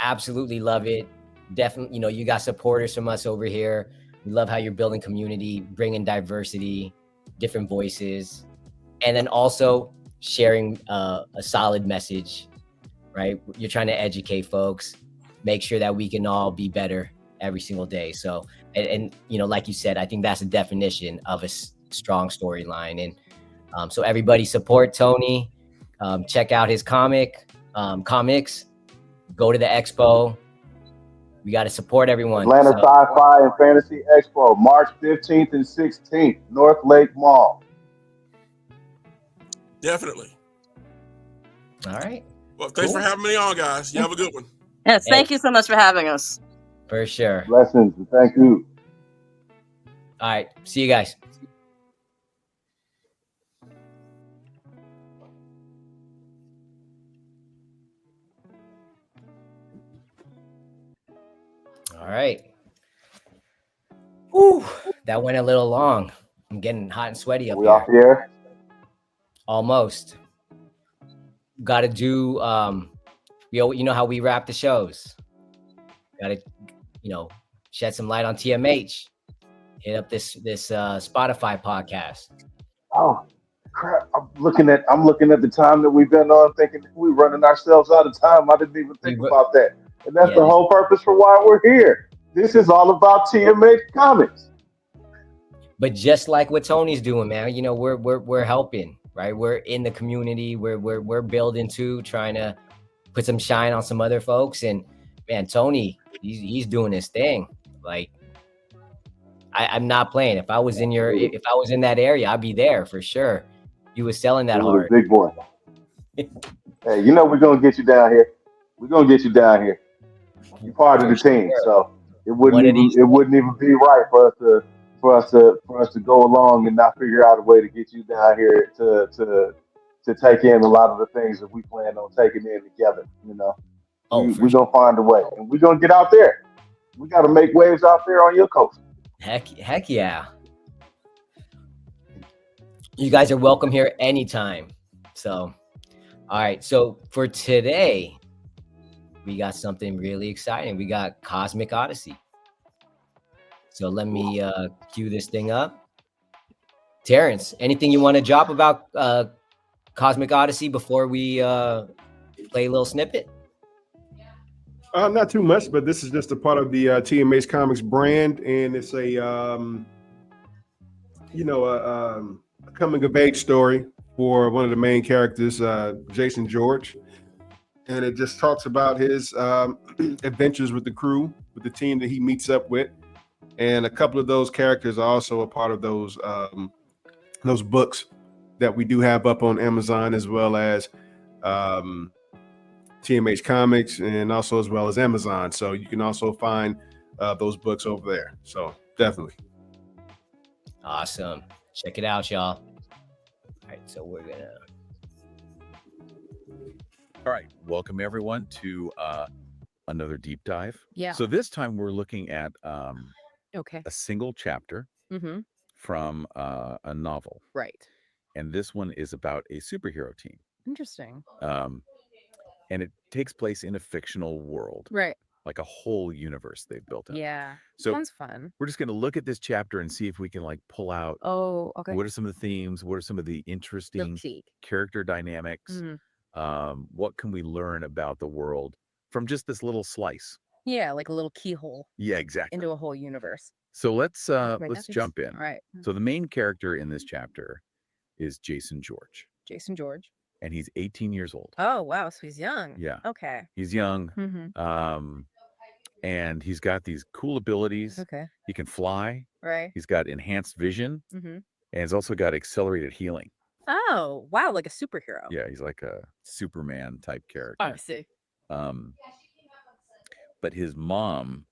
Absolutely love it. Definitely, you got supporters from us over here. We love how you're building community, bringing diversity, different voices. And then also, sharing a solid message, right? You're trying to educate folks, make sure that we can all be better every single day. So, and you know, like you said, I think that's a definition of a strong storyline. And so everybody support Tony. Check out his comics. Go to the expo. We got to support everyone. Atlanta Sci-Fi and Fantasy Expo, March 15th and 16th, North Lake Mall. Definitely. All right. Well, thanks for having me on, guys. You have a good one. Yes, thank you so much for having us. For sure. Blessings. Thank you. All right. See you guys. All right. Whew, that went a little long. I'm getting hot and sweaty up We here. off the air? Almost. Got to do. You know how we wrap the shows. Got to, shed some light on TMH. Hit up this Spotify podcast. Oh crap! I'm looking at the time that we've been on, thinking we're running ourselves out of time. I didn't even think about that, and that's the whole purpose for why we're here. This is all about TMH Comics. But just like what Tony's doing, man, we're helping, right? We're in the community. We're building too, trying to put some shine on some other folks. And man, Tony, he's doing his thing. Like, I'm not playing. If I was in that area, I'd be there for sure. You was selling that hard. Big boy. Hey, we're gonna get you down here. We're gonna get you down here. You're part of the team, so it wouldn't even be right for us to go along and not figure out a way to get you down here to take in a lot of the things that we plan on taking in together. We're gonna find a way, and we're gonna get out there. We got to make waves out there on your coast. Heck yeah. You guys are welcome here anytime. So, all right. So for today, we got something really exciting. We got Cosmic Odyssey. So let me cue this thing up. Terrence, anything you want to drop about Cosmic Odyssey before we play a little snippet? Not too much, but this is just a part of the TMH Comics brand, and it's a coming of age story for one of the main characters, Jason George, and it just talks about his adventures with the crew, with the team that he meets up with, and a couple of those characters are also a part of those books that we do have up on Amazon, as well as TMH Comics, and also as well as Amazon. So you can also find those books over there. So definitely. Awesome. Check it out, y'all. All right, so we're gonna. All right, welcome everyone to another deep dive. Yeah. So this time we're looking at a single chapter from a novel. Right. And this one is about a superhero team. Interesting. And it takes place in a fictional world. Right. Like a whole universe they've built up. Yeah. So sounds fun. We're just going to look at this chapter and see if we can pull out. Oh, okay. What are some of the themes? What are some of the interesting character dynamics? What can we learn about the world from just this little slice? Yeah, like a little keyhole. Yeah, exactly. Into a whole universe. So let's jump in. All right. So the main character in this chapter is Jason George. Jason George. And he's 18 years old. Oh, wow. So he's young. Yeah. Okay. He's young. And he's got these cool abilities. Okay. He can fly. Right. He's got enhanced vision. And he's also got accelerated healing. Oh, wow. Like a superhero. Yeah, he's like a Superman type character. I see. But his mom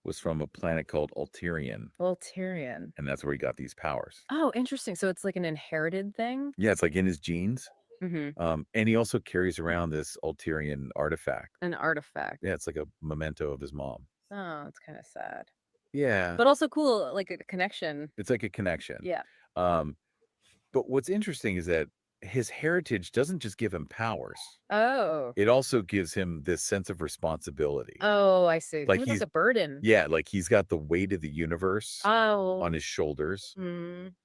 was from a planet called Ulterion. Ulterion. And that's where he got these powers. Oh, interesting. So it's like an inherited thing? Yeah, it's like in his genes. And he also carries around this Ulterion artifact. An artifact. Yeah, it's like a memento of his mom. Oh, it's kind of sad. Yeah. But also cool, like a connection. It's like a connection. Yeah. But what's interesting is that his heritage doesn't just give him powers. Oh. It also gives him this sense of responsibility. Oh, I see. Like he's a burden. Yeah, like he's got the weight of the universe on his shoulders.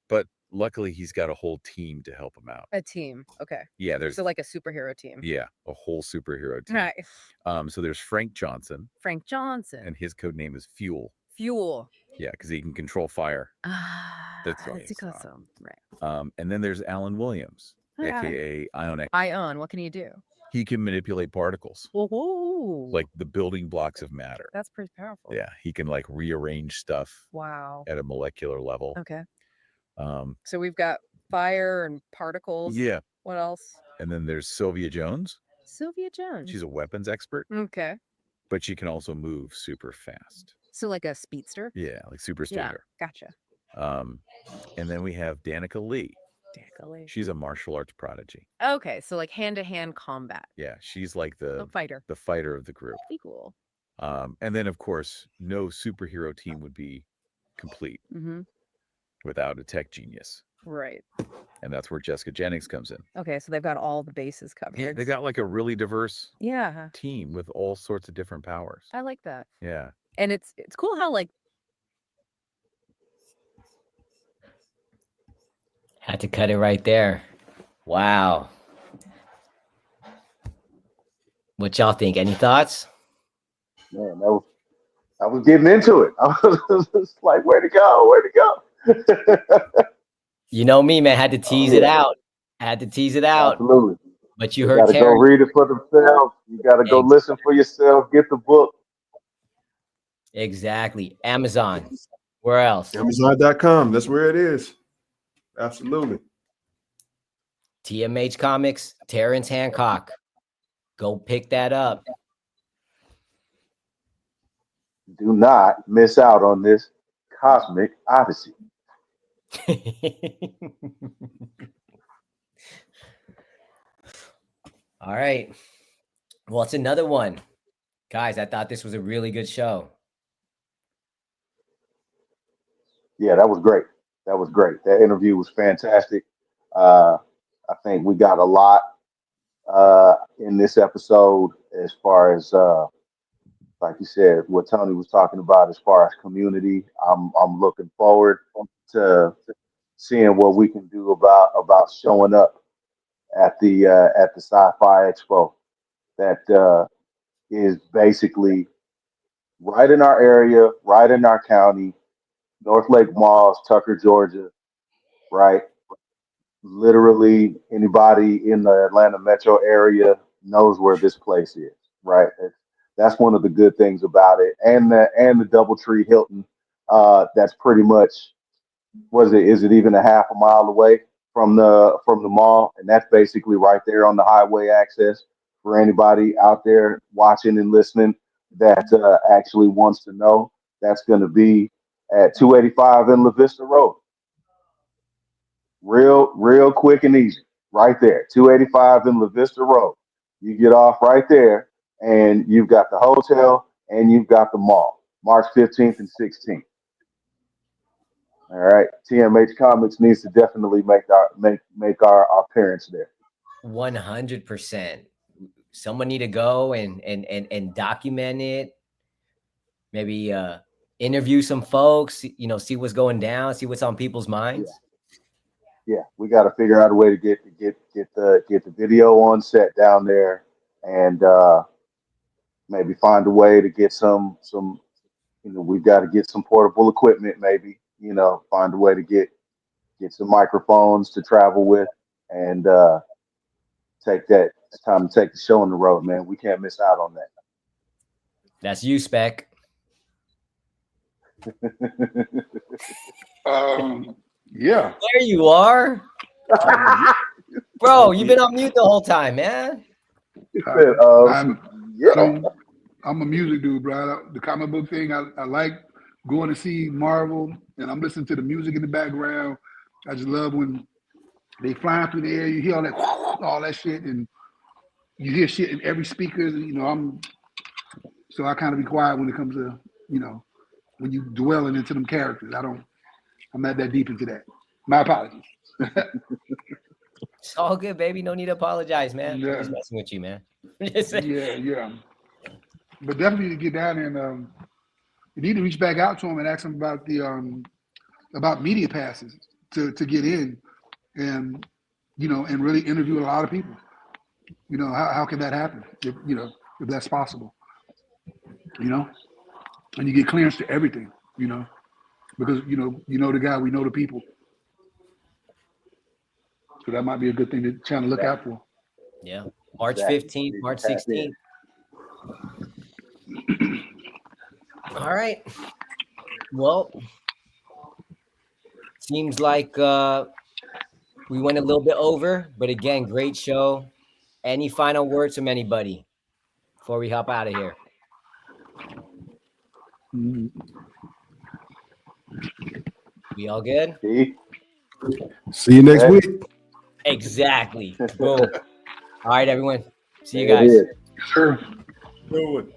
But luckily he's got a whole team to help him out. A team. Okay. Yeah, there's So like a superhero team. yeah, a whole superhero team. Right. So there's Frank Johnson, Frank Johnson. and his code name is Fuel. Fuel. Yeah, because he can control fire. That's awesome. Right. And then there's Alan Williams, aka Ionic. Ion. What can he do? He can manipulate particles, Whoa. like the building blocks of matter. That's pretty powerful. Yeah, he can like rearrange stuff. Wow. At a molecular level. Okay. So we've got fire and particles. Yeah. What else? And then there's Sylvia Jones. Sylvia Jones. She's a weapons expert. Okay. But she can also move super fast. So like a speedster? Yeah, like super speeder. Yeah, gotcha. And then we have Danica Lee. Danica Lee. She's a martial arts prodigy. Okay, so like hand-to-hand combat. Yeah, she's like the fighter. The fighter of the group. Pretty cool. And then of course, no superhero team would be complete without a tech genius. Right. And that's where Jessica Jennings comes in. Okay, so they've got all the bases covered. Yeah, they got like a really diverse yeah team with all sorts of different powers. I like that. Yeah. And it's cool how like had to cut it right there. Wow. What y'all think? Any thoughts? Man, I was getting into it. I was just like, where to go? Where to go? You know me, man. Had to tease it out. Absolutely. But you You heard gotta Terry. go read it for themselves. You gotta go listen for yourself. Get the book. Exactly. Amazon. Where else? Amazon.com. That's where it is. Absolutely. TMH Comics, Terrence Hancock. Go pick that up. Do not miss out on this cosmic odyssey. All right. Well, it's another one. Guys, I thought this was a really good show. Yeah, that was great. That interview was fantastic. I think we got a lot in this episode as far as like you said, what Tony was talking about as far as community. I'm looking forward to seeing what we can do about showing up at the Sci-Fi Expo. That is basically right in our area, right in our county, North Lake Malls, Tucker, Georgia, right? Literally anybody in the Atlanta metro area knows where this place is, right? That's one of the good things about it. And the DoubleTree Hilton, that's pretty much, is it even a half a mile away from the mall? And that's basically right there on the highway access for anybody out there watching and listening that actually wants to know. That's going to be at 285 in La Vista Road. Real quick and easy. Right there. 285 in La Vista Road. You get off right there and you've got the hotel and you've got the mall. March 15th and 16th. All right. TMH Comics needs to definitely make our appearance there. 100%. Someone need to go and document it. Maybe interview some folks, see what's going down, see what's on people's minds. Yeah, we got to figure out a way to get the video on set down there, and maybe find a way to get some. We've got to get some portable equipment. Maybe find a way to get some microphones to travel with, and take that. It's time to take the show on the road, man. We can't miss out on that. That's you, Spec. Yeah. There you are. Bro, you've been on mute the whole time, man. I'm a music dude, bro. The comic book thing, I like going to see Marvel, and I'm listening to the music in the background. I just love when they flying through the air, you hear all that shit, and you hear shit in every speaker. So I kind of be quiet when it comes to, when you dwelling into them characters. I'm not that deep into that. My apologies. It's all good, baby. No need to apologize, man. Yeah. I'm just messing with you, man. Yeah. But definitely to get down there and you need to reach back out to him and ask him about the about media passes. to get in, and and really interview a lot of people. How can that happen? If that's possible, and you get clearance to everything, because the guy, we know the people, so that might be a good thing to try to look out for. Yeah, March 15th, March 16th. All right. Well, seems like we went a little bit over, but again, great show. Any final words from anybody before we hop out of here? We all good? See you next week. Exactly. Boom. All right, everyone. See you guys. Sure. Good.